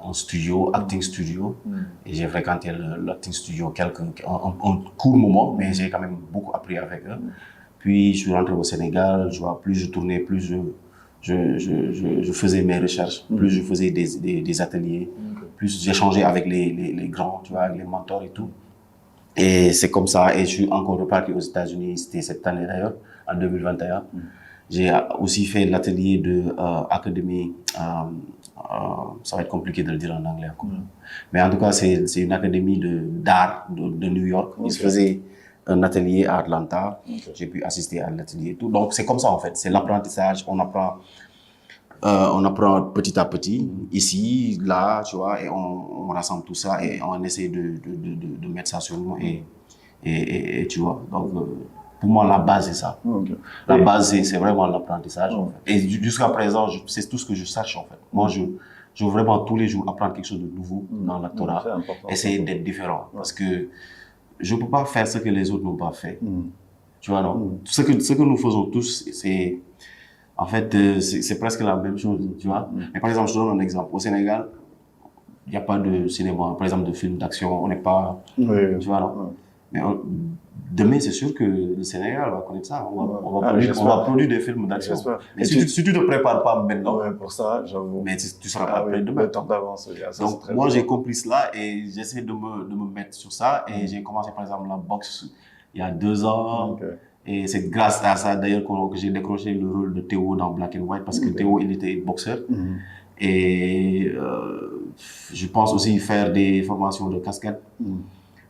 un studio, acting studio. Et j'ai fréquenté l'acting studio un court moment, mais j'ai quand même beaucoup appris avec eux. Puis je suis rentré au Sénégal, plus je tournais, plus je faisais mes recherches, plus je faisais des ateliers, plus j'échangeais avec les grands, tu vois, avec les mentors et tout. Et c'est comme ça, et je suis encore reparti aux États-Unis, c'était cette année d'ailleurs, en 2021. J'ai aussi fait l'atelier de académie, ça va être compliqué de le dire en anglais. Mais en tout cas, c'est une académie d'art de New York. Il se faisait un atelier à Atlanta. J'ai pu assister à l'atelier et tout. Donc c'est comme ça en fait, c'est l'apprentissage, on apprend petit à petit, ici, là, tu vois, et on rassemble tout ça et on essaie de mettre ça sur nous et tu vois. Donc, pour moi, la base, c'est ça. La base, c'est vraiment l'apprentissage, en fait. Et jusqu'à présent, c'est tout ce que je cherche, en fait. Moi, je veux vraiment tous les jours apprendre quelque chose de nouveau dans l'actorat, essayer d'être différent. Parce que je ne peux pas faire ce que les autres n'ont pas fait. Tu vois, non? Ce que nous faisons tous, c'est... En fait, c'est presque la même chose, tu vois. Mais par exemple, je te donne un exemple. Au Sénégal, il n'y a pas de cinéma, par exemple, de films d'action. On n'est pas... Tu vois, non? Mais demain, c'est sûr que le Sénégal va connaître ça. On va produire des films d'action. Mais si tu ne te prépares pas maintenant... pour ça, j'avoue. Mais tu ne seras pas prêt demain. Le temps d'avance. Donc, moi, j'ai compris cela et j'essaie de me mettre sur ça. Et j'ai commencé, par exemple, la boxe il y a 2 ans. Et c'est grâce à ça, d'ailleurs, que j'ai décroché le rôle de Théo dans Black and White, parce que Théo, il était boxeur. Et je pense aussi faire des formations de casquette.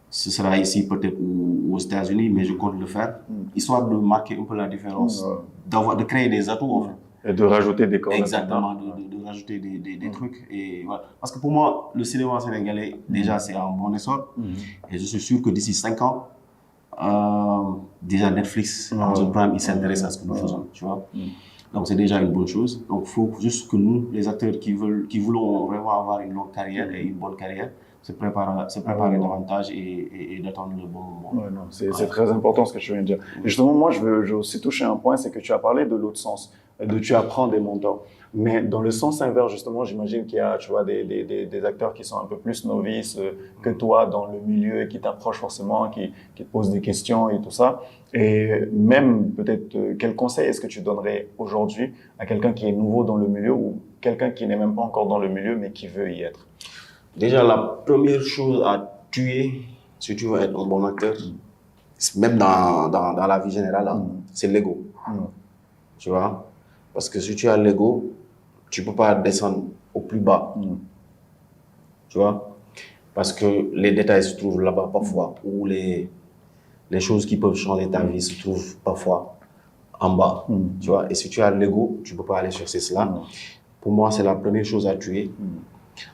Ce sera ici peut-être ou aux États-Unis, mais je compte le faire, histoire de marquer un peu la différence, de créer des atouts, en fait. Et de rajouter des cordes. Exactement, de rajouter des trucs. Et voilà. Parce que pour moi, le cinéma sénégalais, déjà, c'est un bon essor. Et je suis sûr que d'ici 5 ans, déjà Netflix, Amazon Prime, ils s'intéressent à ce que nous faisons, tu vois. Donc, c'est déjà une bonne chose. Donc, il faut juste que nous, les acteurs qui voulons vraiment avoir une longue carrière et une bonne carrière, se préparer davantage et d'attendre le bon moment. Ouais, non, c'est très important ce que je viens de dire. Et justement, moi, je veux aussi toucher un point, c'est que tu as parlé de l'autre sens, de tu apprends des mentors. Mais dans le sens inverse, justement, j'imagine qu'il y a, tu vois, des acteurs qui sont un peu plus novices que toi dans le milieu et qui t'approchent forcément, qui te posent des questions et tout ça. Et même, peut-être, quel conseil est-ce que tu donnerais aujourd'hui à quelqu'un qui est nouveau dans le milieu ou quelqu'un qui n'est même pas encore dans le milieu, mais qui veut y être? Déjà, la première chose à tuer, si tu veux être un bon acteur, même dans la vie générale, hein, c'est l'ego. Tu vois? Parce que si tu as l'ego, tu ne peux pas descendre au plus bas. Tu vois? Parce que les détails se trouvent là-bas parfois, ou les choses qui peuvent changer ta vie se trouvent parfois en bas. Tu vois? Et si tu as l'ego, tu ne peux pas aller chercher cela. Pour moi, c'est la première chose à tuer.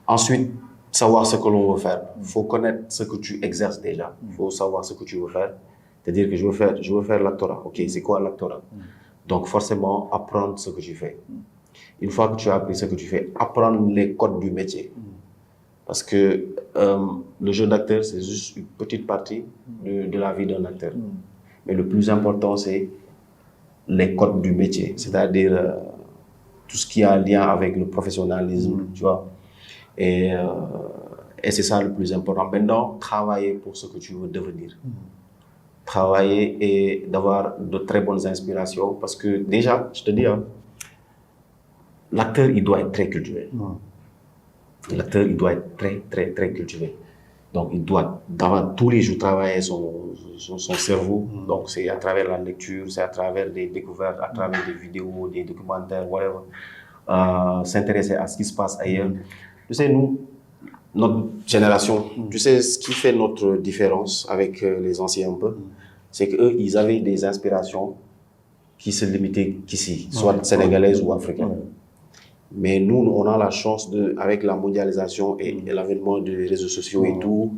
Ensuite, savoir ce que l'on veut faire. Il faut connaître ce que tu exerces déjà. Il faut savoir ce que tu veux faire. C'est-à-dire que je veux faire l'actorat. OK, c'est quoi l'actorat? Donc, forcément, apprendre ce que tu fais. Une fois que tu as appris ce que tu fais, apprendre les codes du métier. Parce que le jeu d'acteur, c'est juste une petite partie de la vie d'un acteur. Mais le plus important, c'est les codes du métier. C'est-à-dire tout ce qui a un lien avec le professionnalisme, tu vois. Et c'est ça le plus important. Maintenant, travailler pour ce que tu veux devenir. Travailler et d'avoir de très bonnes inspirations. Parce que déjà, je te dis, hein, l'acteur, il doit être très cultivé. L'acteur, il doit être très, très, très cultivé. Donc, il doit tous les jours travailler son cerveau. Donc, c'est à travers la lecture, c'est à travers des découvertes, à travers des vidéos, des documentaires, whatever. S'intéresser à ce qui se passe ailleurs. Tu sais, nous, notre génération, tu sais, ce qui fait notre différence avec les anciens un peu, c'est qu'eux, ils avaient des inspirations qui se limitaient qu'ici, soit sénégalaises ou africaines. Mais nous, on a la chance, avec la mondialisation et l'avènement des réseaux sociaux et tout,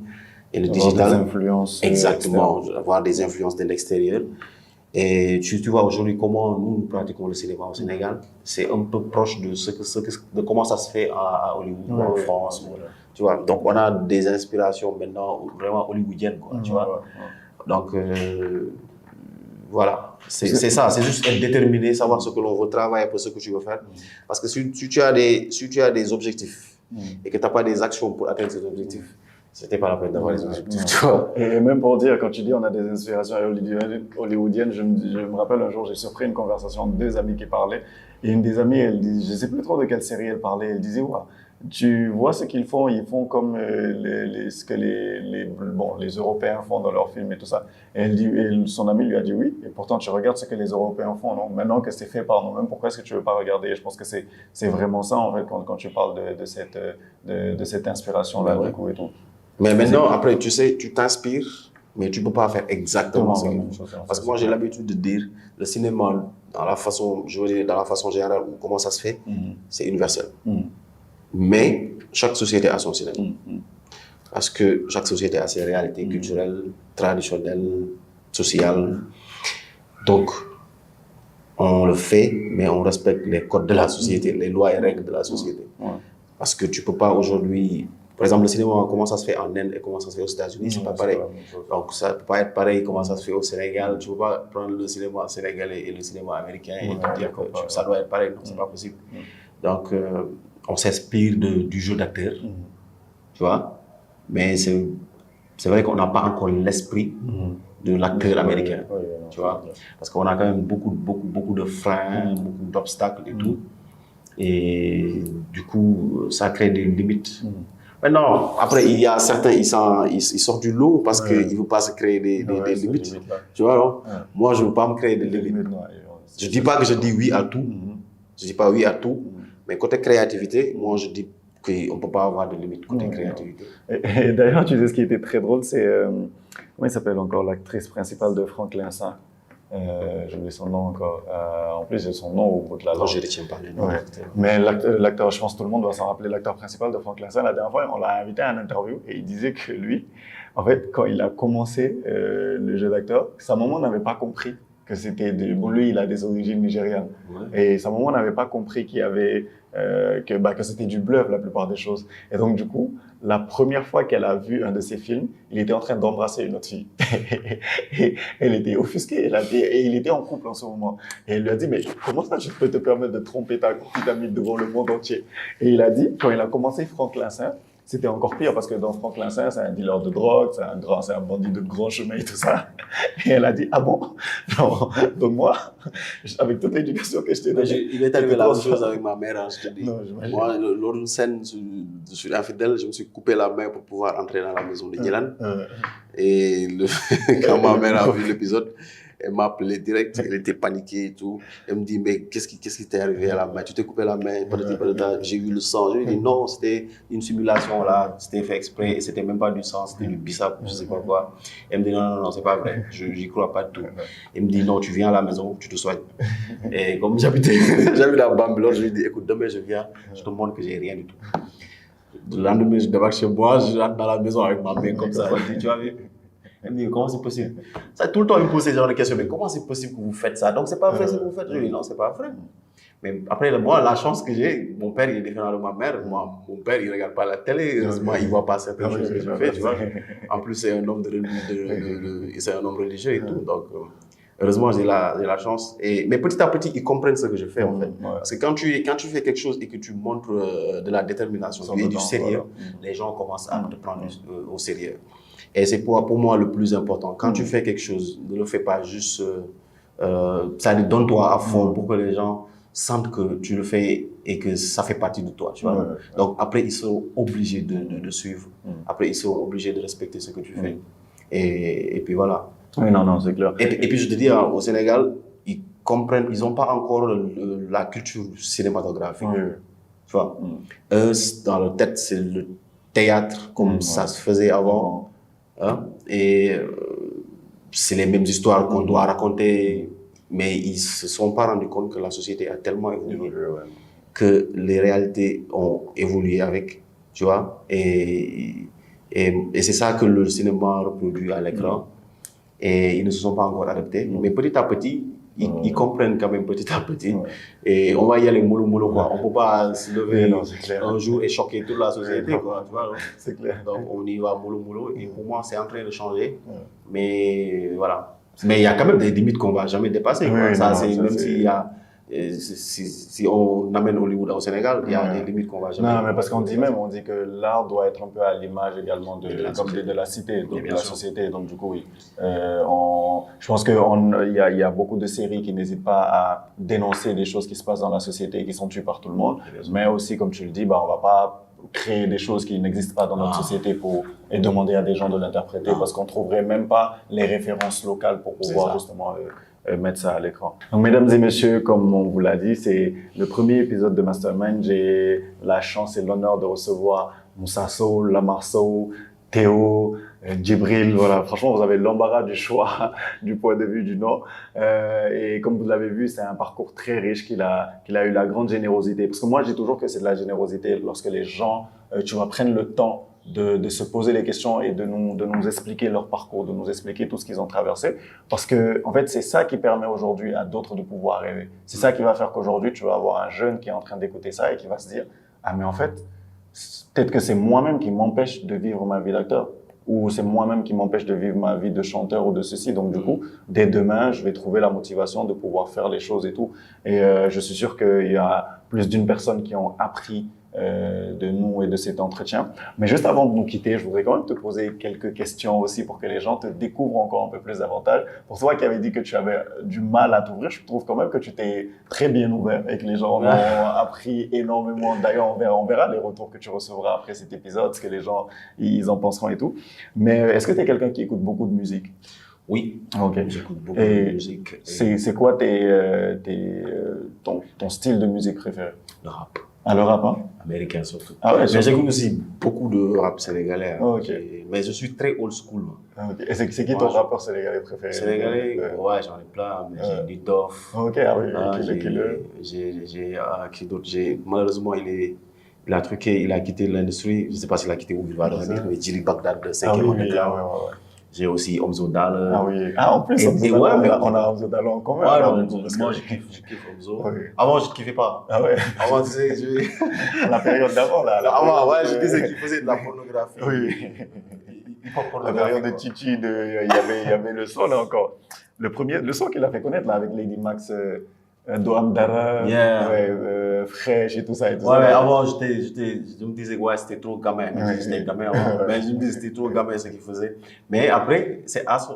et le digital. Des influences. Exactement, avoir des influences de l'extérieur. Et tu vois aujourd'hui comment nous pratiquons le cinéma au Sénégal, c'est un peu proche de comment ça se fait à Hollywood ou en France. Tu vois, donc on a des inspirations maintenant vraiment hollywoodiennes, quoi, tu vois. Donc voilà, c'est ça, c'est juste être déterminé, savoir ce que l'on veut, travailler pour ce que tu veux faire. Parce que si tu as des objectifs et que tu n'as pas des actions pour atteindre ces objectifs, c'était pas la peine d'avoir les objectifs, tu vois. Et même pour dire, quand tu dis on a des inspirations hollywoodiennes, je me rappelle un jour, j'ai surpris une conversation entre deux amis qui parlaient. Et une des amies, elle dit, je sais plus trop de quelle série elle parlait, elle disait, ouais, tu vois ce qu'ils font comme ce que les Européens font dans leurs films et tout ça. Et elle dit, et son ami lui a dit oui, et pourtant tu regardes ce que les Européens font. Donc maintenant que c'est fait par nous-mêmes, pourquoi est-ce que tu veux pas regarder? Et je pense que c'est vraiment ça en fait quand tu parles de cette inspiration-là, du coup, et tout. Mais maintenant, après, tu sais, tu t'inspires, mais tu ne peux pas faire exactement ça. Parce que moi, j'ai l'habitude de dire, le cinéma, dans la façon générale, comment ça se fait, c'est universel. Mais chaque société a son cinéma. Parce que chaque société a ses réalités culturelles, traditionnelles, sociales. Donc, on le fait, mais on respecte les codes de la société, les lois et règles de la société. Parce que tu ne peux pas aujourd'hui... Par exemple, le cinéma, comment ça se fait en Inde et comment ça se fait aux États-Unis, c'est pas pareil. Donc, ça ne peut pas être pareil comment ça se fait au Sénégal. Tu ne peux pas prendre le cinéma sénégalais et le cinéma américain et te dire que ça doit être pareil. Non, c'est pas possible. Donc, on s'inspire du jeu d'acteur, tu vois. Mais c'est vrai qu'on n'a pas encore l'esprit de l'acteur américain, tu vois. Parce qu'on a quand même beaucoup de freins, beaucoup d'obstacles et tout. Et du coup, ça crée des limites. Maintenant, après, il y a certains, ils sortent du lot parce qu'ils ne veulent pas se créer des limites. Tu vois, non? Moi, je ne veux pas me créer des limites. Je ne dis pas que je dis oui à tout. Je ne dis pas oui à tout. Mais côté créativité, moi, je dis qu'on ne peut pas avoir de limites côté créativité. Et d'ailleurs, tu sais, ce qui était très drôle, c'est... comment il s'appelle encore l'actrice principale de Franklin Saint? J'ai oublié son nom encore. En plus, j'ai son nom au bout de la langue. Je ne retiens pas le nom. Mais l'acteur, je pense que tout le monde va s'en rappeler, l'acteur principal de Franklin Saint, la dernière fois, on l'a invité à une interview et il disait que lui, en fait, quand il a commencé le jeu d'acteur, sa maman n'avait pas compris que c'était bon, lui, il a des origines nigérianes. Et sa maman n'avait pas compris qu'il y avait, que c'était du bluff, la plupart des choses. Et donc, du coup, la première fois qu'elle a vu un de ses films, il était en train d'embrasser une autre fille. Et elle était offusquée. Et il était en couple en ce moment. Et elle lui a dit, mais comment ça tu peux te permettre de tromper ta petite amie devant le monde entier? Et il a dit, quand il a commencé Franklin Saint, c'était encore pire parce que dans Franklin Saint, c'est un dealer de drogue, c'est un bandit de grand chemin et tout ça. Et elle a dit, ah bon? Non. Donc moi, avec toute l'éducation que je t'ai donnée. Il est arrivé la même chose avec ma mère, hein, je te dis. Non, j'imagine. Moi, lors d'une scène, je suis infidèle, je me suis coupé la main pour pouvoir entrer dans la maison de Dylan. Et quand ma mère a vu l'épisode, elle m'a appelé direct, elle était paniquée et tout. Elle me dit, mais qu'est-ce qui t'est arrivé à la main? Tu t'es coupé la main, j'ai vu le sang. Je lui ai dit, non, c'était une simulation là, c'était fait exprès, et c'était même pas du sang, c'était du bissap, je sais pas quoi. Elle me dit, non, c'est pas vrai, j'y crois pas du tout. Elle me dit, non, tu viens à la maison, tu te soignes. Et comme j'habite à Bambilor, je lui ai dit, écoute, demain je viens, je te montre que j'ai rien du tout. Le lendemain, je débarque chez moi, je rentre dans la maison avec ma main comme ça. Elle me dit, tu as vu? Elle me dit, comment c'est possible? Ça, tout le temps, il me pose ce genre de questions. Mais comment c'est possible que vous faites ça? Donc, c'est pas vrai ce que vous faites? Je lui dis, non, c'est pas vrai. Mais après, moi, la chance que j'ai, mon père, il est différent de ma mère. Moi, mon père, il ne regarde pas la télé. Heureusement, il ne voit pas certaines choses que je fais, tu vois. En plus, c'est un homme c'est un homme religieux et tout. Donc, heureusement, j'ai la chance. Mais petit à petit, ils comprennent ce que je fais, en fait. Parce que quand tu fais quelque chose et que tu montres de la détermination et du sérieux, les gens commencent à te prendre au sérieux. Et c'est pour moi le plus important. Quand tu fais quelque chose, ne le fais pas juste, ça donne-toi à fond pour que les gens sentent que tu le fais et que ça fait partie de toi, tu vois. Donc après, ils seront obligés de suivre. Après, ils seront obligés de respecter ce que tu fais. Et puis voilà. Oui, non, c'est clair. Et puis je te dis, au Sénégal, ils comprennent, ils n'ont pas encore la culture cinématographique. Tu vois. Eux, dans leur tête, c'est le théâtre comme ça se faisait avant. Hein? Et c'est les mêmes histoires qu'on doit raconter, mais ils ne se sont pas rendus compte que la société a tellement évolué que les réalités ont évolué avec, tu vois. Et c'est ça que le cinéma reproduit à l'écran. Et ils ne se sont pas encore adaptés. Mais petit à petit, ils comprennent quand même petit à petit. Et on va y aller mollo, quoi. On ne peut pas se lever un jour et choquer toute la société, quoi. Tu vois, c'est clair. Donc, on y va mollo. Et pour moi, c'est en train de changer. Mais voilà. Mais il y a quand même des limites qu'on ne va jamais dépasser. Quoi. Ça, c'est même s'il y a... Si on amène Hollywood au Sénégal, il y a des limites qu'on va jamais... Non, mais parce qu'on dit que l'art doit être un peu à l'image également de la cité, donc de la société. Donc du coup, oui. Je pense qu'il y a beaucoup de séries qui n'hésitent pas à dénoncer des choses qui se passent dans la société et qui sont tues par tout le monde. Mais aussi, comme tu le dis, on ne va pas créer des choses qui n'existent pas dans notre société et demander à des gens de l'interpréter parce qu'on ne trouverait même pas les références locales pour pouvoir justement... mettre ça à l'écran. Donc, mesdames et messieurs, comme on vous l'a dit, c'est le premier épisode de Mastermind. J'ai la chance et l'honneur de recevoir Moussa Sow, Lamar Sow, Théo, Djibril. Voilà, franchement, vous avez l'embarras du choix du point de vue du nom. Et comme vous l'avez vu, c'est un parcours très riche qu'il a eu la grande générosité. Parce que moi, je dis toujours que c'est de la générosité lorsque les gens, tu vois, prennent le temps de se poser les questions et de nous expliquer leur parcours, de nous expliquer tout ce qu'ils ont traversé. Parce que, en fait, c'est ça qui permet aujourd'hui à d'autres de pouvoir rêver. C'est ça qui va faire qu'aujourd'hui, tu vas avoir un jeune qui est en train d'écouter ça et qui va se dire, ah, mais en fait, peut-être que c'est moi-même qui m'empêche de vivre ma vie d'acteur. Ou c'est moi-même qui m'empêche de vivre ma vie de chanteur ou de ceci. Donc, du coup, dès demain, je vais trouver la motivation de pouvoir faire les choses et tout. Et je suis sûr qu'il y a plus d'une personne qui ont appris de nous et de cet entretien. Mais juste avant de nous quitter, je voudrais quand même te poser quelques questions aussi pour que les gens te découvrent encore un peu plus davantage. Pour toi qui avais dit que tu avais du mal à t'ouvrir, je trouve quand même que tu t'es très bien ouvert et que les gens ont appris énormément. D'ailleurs, on verra les retours que tu recevras après cet épisode, ce que les gens ils en penseront et tout. Mais est-ce que tu es quelqu'un qui écoute beaucoup de musique? Oui, j'écoute beaucoup de musique. C'est quoi ton style de musique préféré? Le rap. Ah, le rap, hein? Américain surtout. Ah ouais, mais j'écoute aussi beaucoup de rap sénégalais. Oh, mais je suis très old school. Et c'est qui ton rappeur sénégalais préféré? Sénégalais, ouais, j'en ai plein. Mais j'ai du Dof. Ok, ah oui, qui d'autre? Malheureusement, il a truqué, il a quitté l'industrie. Je ne sais pas s'il a quitté ou il va revenir. Mais Djili Bagdad de 5e. J'ai aussi Omzo Dollar. Ah oui. Ah, en plus, on a Omzo Dollar en commun. Ouais, alors, non, du coup, parce moi, que- je kiffe Omzo. Oui. Avant, je ne kiffais pas. Ah ouais. Avant, tu sais, La période d'avant, là. Avant, ouais, je période, disais qu'il faisait de la pornographie. Oui. Hip-hop La pornographique. période de quoi. Chichi, il y avait le son là encore. Le son qu'il a fait connaître là avec Lady Max, Doam Dara, Yeah. Fresh et tout ça. Et tout Ouais, ça, mais là. avant, je me disais, ouais, c'était trop gamin. Je me disais, j'étais gamin avant, mais je me disais, c'était trop gamin ce qu'il faisait. Mais après,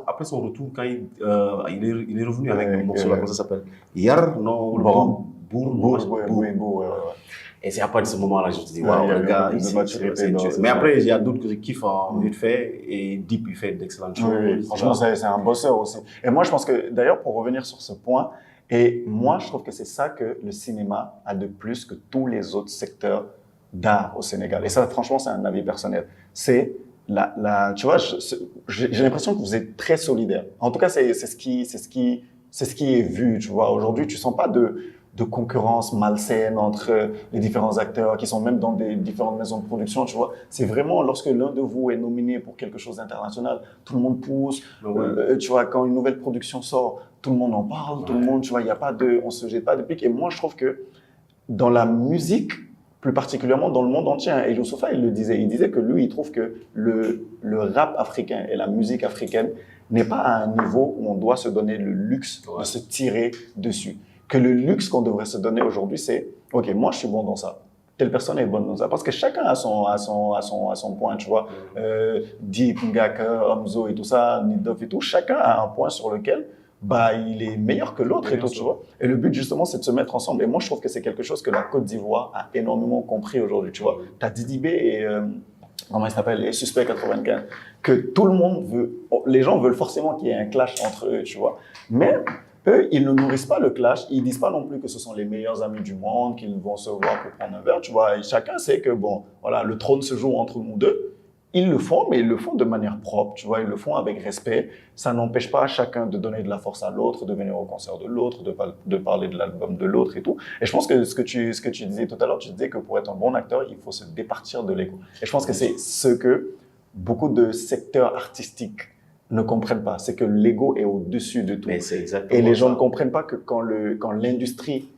après son retour, quand il est revenu avec un morceau là, comment ça s'appelle? Yar, non, le Bon. Bour. Ouais. Et c'est à partir de ce moment-là que je me suis dit, Ouais, waouh, il y a le eu gars, un peu plus de maturité dans ce mais genre. après, il y a d'autres que je kiffe vite fait, et Deep, il fait d'excellentes choses. Oui, franchement, c'est un bosseur aussi. Et moi, je pense que, d'ailleurs, pour revenir sur ce point, et moi, je trouve que c'est ça que le cinéma a de plus que tous les autres secteurs d'art au Sénégal. Et ça, franchement, c'est un avis personnel. C'est tu vois, j'ai l'impression que vous êtes très solidaires. En tout cas, c'est ce qui est vu, tu vois. Aujourd'hui, tu sens pas de concurrence malsaine entre les différents acteurs qui sont même dans des différentes maisons de production, tu vois. C'est vraiment lorsque l'un de vous est nominé pour quelque chose d'international, tout le monde pousse. Tu vois, quand une nouvelle production sort, tout le monde en parle, tout le monde, tu vois, il y a pas on se jette pas de pique. Et moi, je trouve que dans la musique, plus particulièrement dans le monde entier, et Youssoufa, il disait que lui, il trouve que le rap africain et la musique africaine n'est pas à un niveau où on doit se donner le luxe de se tirer dessus. Que le luxe qu'on devrait se donner aujourd'hui, c'est « Ok, moi, je suis bon dans ça. Telle personne est bonne dans ça. » Parce que chacun a son point, tu vois. Deep, Ngaka, Omzo et tout ça, Nidof et tout, chacun a un point sur lequel il est meilleur que l'autre et tout, tu vois. Et le but, justement, c'est de se mettre ensemble. Et moi, je trouve que c'est quelque chose que la Côte d'Ivoire a énormément compris aujourd'hui, tu vois. T'as Didi B et... comment il s'appelle, les Suspects 95, que tout le monde veut, les gens veulent forcément qu'il y ait un clash entre eux, tu vois. Mais eux, ils ne nourrissent pas le clash, ils disent pas non plus que ce sont les meilleurs amis du monde, qu'ils vont se voir pour prendre un verre, tu vois. Et chacun sait que, bon, voilà, le trône se joue entre nous deux. Ils le font, mais ils le font de manière propre, tu vois, ils le font avec respect. Ça n'empêche pas chacun de donner de la force à l'autre, de venir au concert de l'autre, de parler de l'album de l'autre et tout. Et je pense que ce que tu disais tout à l'heure, tu disais que pour être un bon acteur, il faut se départir de l'ego. Et je pense que c'est ce que beaucoup de secteurs artistiques ne comprennent pas. C'est que l'ego est au-dessus de tout. Mais c'est exactement Et les gens ça. ne comprennent pas que quand l'industrie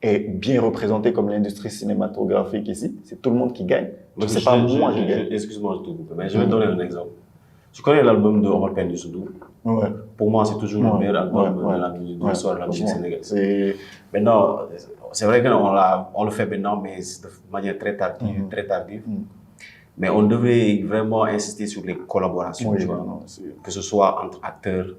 est bien représentée comme l'industrie cinématographique ici, c'est tout le monde qui gagne. C'est pas moi qui gagne. Excuse-moi, je te coupe, mais je vais te donner un exemple. Tu connais l'album de Omar Pène Youssou? Ouais. Pour moi, c'est toujours le meilleur album de l'histoire de la musique sénégalaise. Maintenant, c'est vrai qu'on le fait maintenant, mais de manière très tardive. Mais on devait vraiment insister sur les collaborations, tu vois, que ce soit entre acteurs.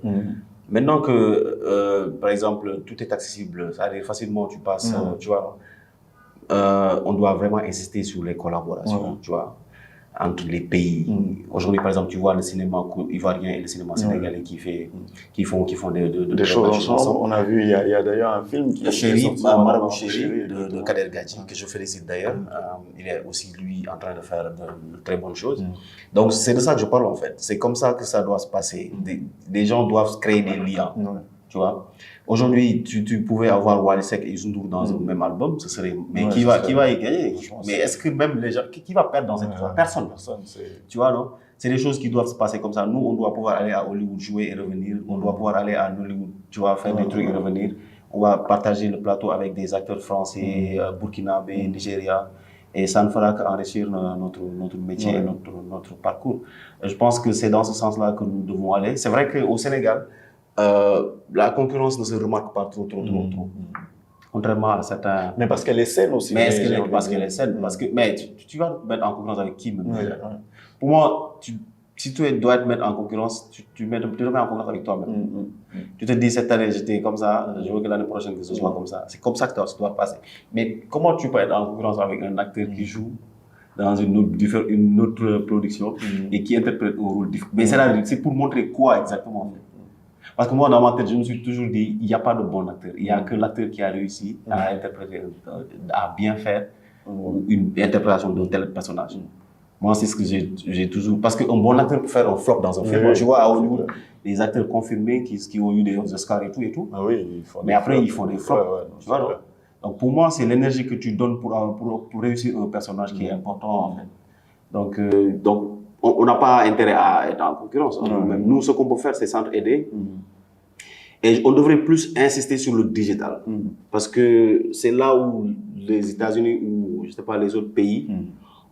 Maintenant que, par exemple, tout est accessible, c'est-à-dire facilement tu passes, tu vois, on doit vraiment insister sur les collaborations, tu vois, entre les pays. Aujourd'hui, par exemple, tu vois le cinéma ivoirien et le cinéma sénégalais qui font des choses ensemble. On a vu, il y a d'ailleurs un film qui est Marabout Chéri de Kader Gadji, que je félicite d'ailleurs. Il est aussi, lui, en train de faire de très bonnes choses. Donc, c'est de ça que je parle, en fait. C'est comme ça que ça doit se passer. Des gens doivent créer des liens, tu vois. Aujourd'hui, tu pouvais avoir Wally Seck et Youssou N'Dour dans un même album, ce serait... Mais qui va y gagner? Mais est-ce que même les gens... Qui va perdre dans cette histoire? Personne. Tu vois, non? C'est des choses qui doivent se passer comme ça. Nous, on doit pouvoir aller à Hollywood jouer et revenir. On doit pouvoir aller à Hollywood, tu vois, faire des trucs et revenir. On va partager le plateau avec des acteurs français, burkinabés, Nigeria. Et ça ne fera qu'enrichir notre métier et notre parcours. Je pense que c'est dans ce sens-là que nous devons aller. C'est vrai qu'au Sénégal, la concurrence ne se remarque pas trop. Contrairement à certains... Mais parce qu'elle est saine aussi. Mais parce qu'elle est saine. Mais tu vas te mettre en concurrence avec qui même? Pour moi, si tu dois te mettre en concurrence, tu te mets en concurrence avec toi-même. Tu te dis, cette année, j'étais comme ça, je veux que l'année prochaine, que ce soit comme ça. C'est comme ça que ça doit passer. Mais comment tu peux être en concurrence avec un acteur qui joue dans une autre production et qui interprète un rôle différent? Mais c'est pour montrer quoi exactement? Parce que moi, dans ma tête, je me suis toujours dit, il n'y a pas de bon acteur. Il n'y a que l'acteur qui a réussi à interpréter, à bien faire une interprétation d'un tel personnage. Moi, c'est ce que j'ai toujours... Parce qu'un bon acteur peut faire un flop dans un film. Moi, je vois à Hollywood des acteurs confirmés qui ont eu des Oscars et tout. Ah oui, mais après, ils font des flops. Tu vois, non? Donc, pour moi, c'est l'énergie que tu donnes pour réussir un personnage qui est important, en fait. Donc on n'a pas intérêt à être en concurrence. Même nous, ce qu'on peut faire, c'est s'entraider. Et on devrait plus insister sur le digital. Parce que c'est là où les États-Unis ou, je sais pas, les autres pays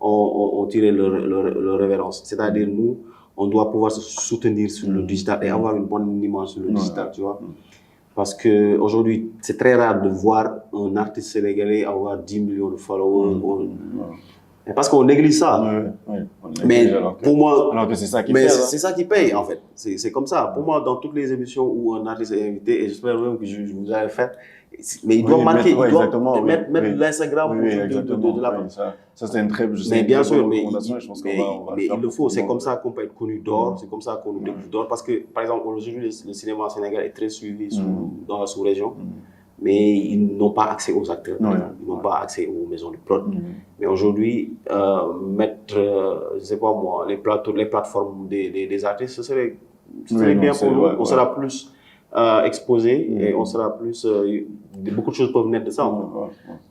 ont tiré leur révérence. C'est-à-dire, nous, on doit pouvoir se soutenir sur le digital et avoir une bonne image sur le digital, tu vois. Parce qu'aujourd'hui, c'est très rare de voir un artiste sénégalais avoir 10 millions de followers. Parce qu'on néglige ça. Mais pour moi, alors que c'est ça qui paye. C'est ça qui paye, en fait. C'est comme ça. Pour moi, dans toutes les émissions où un artiste est invité, et j'espère même que je vous avais fait, mais il doit marquer, il doit mettre l'Instagram de la ça c'est une très bonne recommandation. Je pense mais il le faut. C'est comme ça qu'on peut être connu d'or. C'est comme ça qu'on nous découvre d'or. Parce que, par exemple, aujourd'hui, le cinéma sénégalais est très suivi dans la sous-région. Mais ils n'ont pas accès aux acteurs, ils n'ont pas accès aux maisons de prod. Mais aujourd'hui, mettre, je sais pas moi, les plateformes des artistes, ce serait bien pour nous. On sera plus exposé et on sera plus, beaucoup de choses peuvent naître de ça.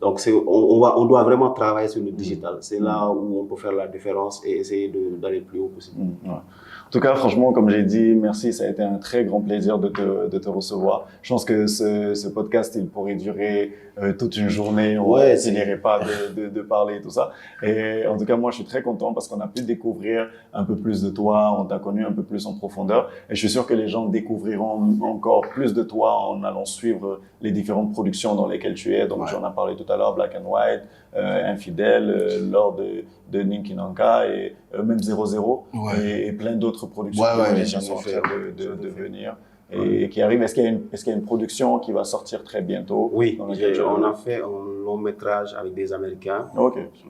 Donc on doit vraiment travailler sur le digital. C'est là où on peut faire la différence et essayer d'aller le plus haut possible. En tout cas, franchement, comme j'ai dit, merci. Ça a été un très grand plaisir de te recevoir. Je pense que ce podcast, il pourrait durer toute une journée. On ne finirait pas de parler et tout ça. Et en tout cas, moi, je suis très content parce qu'on a pu découvrir un peu plus de toi. On t'a connu un peu plus en profondeur. Et je suis sûr que les gens découvriront encore plus de toi en allant suivre les différentes productions dans lesquelles tu es. Donc, j'en ai parlé tout à l'heure, Black and White, Infidèle, lors de Ninki Nanka et même 00 et plein d'autres productions qui sont en train de venir et qui arrivent. Est-ce qu'il y a une production qui va sortir très bientôt? Oui, on a fait un long métrage avec des Américains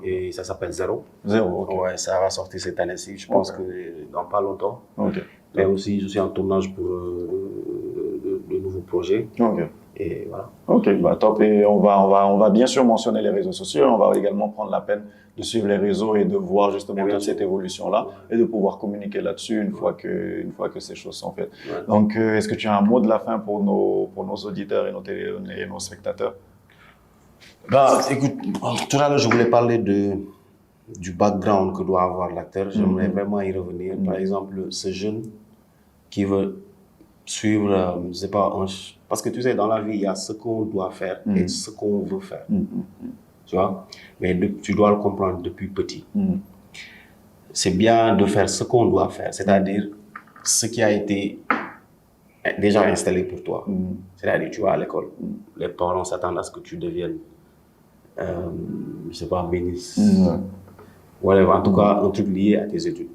et ça s'appelle Zéro. Ouais, ça va sortir cette année-ci, je pense que dans pas longtemps. Mais aussi, je suis en tournage pour de nouveaux projets. Et voilà. Bah top. Et on va bien sûr mentionner les réseaux sociaux. On va également prendre la peine de suivre les réseaux et de voir justement toute cette évolution-là et de pouvoir communiquer là-dessus une fois que ces choses sont faites. Donc, est-ce que tu as un mot de la fin pour nos auditeurs et nos spectateurs? Bah, écoute, tout à l'heure, je voulais parler du background que doit avoir l'acteur. J'aimerais vraiment y revenir. Par exemple, ce jeune qui veut suivre, je sais pas, parce que tu sais, dans la vie, il y a ce qu'on doit faire et ce qu'on veut faire. Tu vois? Mais tu dois le comprendre depuis petit. C'est bien de faire ce qu'on doit faire, c'est-à-dire ce qui a été déjà installé pour toi. C'est-à-dire, tu vas à l'école, les parents s'attendent à ce que tu deviennes, je sais pas, ministre, whatever. En tout cas, un truc lié à tes études.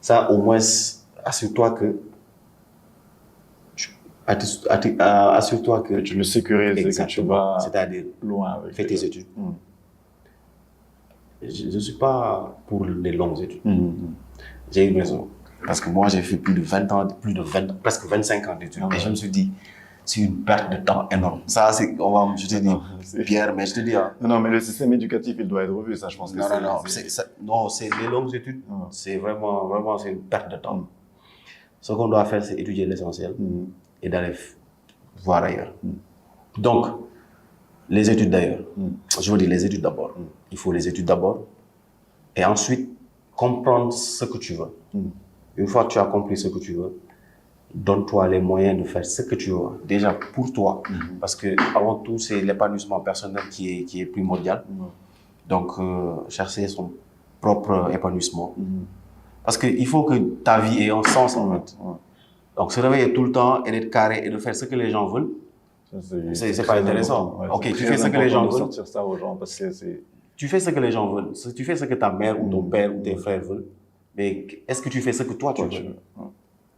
Ça, au moins, assure-toi que tu le sécurises et que tu vas c'est-à-dire loin avec fais tes études. Je ne suis pas pour les longues études. J'ai une raison. Parce que moi, j'ai fait presque 25 ans d'études. Et je me suis dit, c'est une perte de temps énorme. Ça, je te dis, Pierre, mais je te dis... Non, mais le système éducatif, il doit être revu, ça, je pense que non, c'est les longues études. C'est vraiment, c'est une perte de temps. Ce qu'on doit faire, c'est étudier l'essentiel et d'aller voir ailleurs. Donc, les études d'ailleurs. Je veux dire les études d'abord. Il faut les études d'abord et ensuite comprendre ce que tu veux. Une fois que tu as compris ce que tu veux, donne-toi les moyens de faire ce que tu veux. Déjà pour toi, parce que avant tout, c'est l'épanouissement personnel qui est primordial. Donc, chercher son propre épanouissement. Parce qu'il faut que ta vie ait un sens en fait. Donc, se réveiller tout le temps et d'être carré et de faire ce que les gens veulent, c'est pas intéressant. Ok, tu fais ce que les gens veulent. Sortir ça aux gens parce que tu fais ce que les gens veulent. Tu fais ce que ta mère ou ton père ou tes frères veulent. Mais est-ce que tu fais ce que toi tu veux?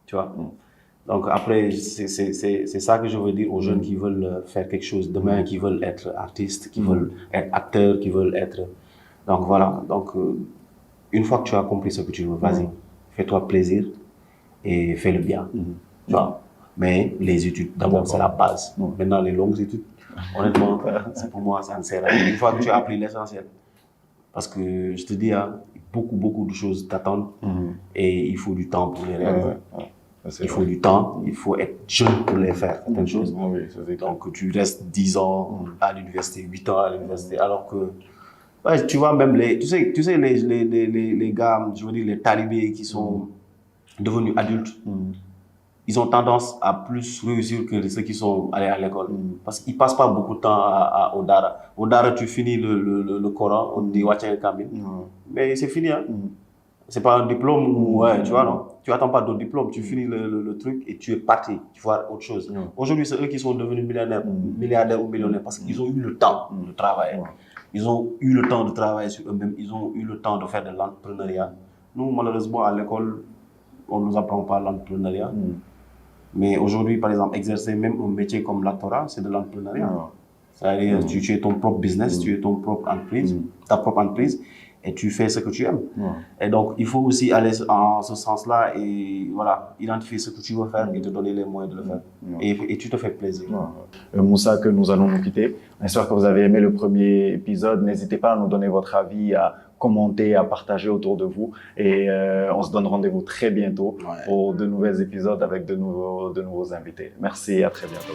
Tu vois? Donc après, c'est ça que je veux dire aux jeunes qui veulent faire quelque chose demain, qui veulent être artistes, qui veulent être acteurs, qui veulent être... Donc voilà. Donc, une fois que tu as compris ce que tu veux, vas-y, fais-toi plaisir et fais le bien. Tu vois? Mais les études, d'abord, c'est la base. Maintenant, les longues études, honnêtement, pour moi, ça ne sert à rien. Une fois que tu as appris l'essentiel. Parce que je te dis, beaucoup de choses t'attendent et il faut du temps pour les réaliser. Il faut du temps, il faut être jeune pour les faire, certaines choses. Donc, tu restes 10 ans à l'université, 8 ans à l'université, alors que Ouais, tu vois, même tu sais les gars, je veux dire, les talibés qui sont devenus adultes, ils ont tendance à plus réussir que ceux qui sont allés à l'école. Parce qu'ils passent pas beaucoup de temps au Dara. Au Dara, tu finis le Coran, on dit Wachel Kamil. Mais c'est fini, hein. C'est pas un diplôme ou, ouais, tu vois, non. Tu attends pas d'autres diplômes, tu finis le truc et tu es parti, tu vois autre chose. Aujourd'hui, c'est eux qui sont devenus milliardaires ou millionnaires parce qu'ils ont eu le temps de travailler. Ils ont eu le temps de travailler sur eux-mêmes, ils ont eu le temps de faire de l'entrepreneuriat. Nous, malheureusement, à l'école, on ne nous apprend pas l'entrepreneuriat. Mais aujourd'hui, par exemple, exercer même un métier comme l'actorat, c'est de l'entrepreneuriat. C'est-à-dire, tu es ton propre business, tu es ton propre entreprise, ta propre entreprise, et tu fais ce que tu aimes. Et donc, il faut aussi aller en ce sens-là et voilà, identifier ce que tu veux faire et te donner les moyens de le faire. Et tu te fais plaisir. Moussa, que nous allons nous quitter. J'espère que vous avez aimé le premier épisode. N'hésitez pas à nous donner votre avis, à commenter, à partager autour de vous. Et on se donne rendez-vous très bientôt pour de nouveaux épisodes avec de nouveaux invités. Merci et à très bientôt.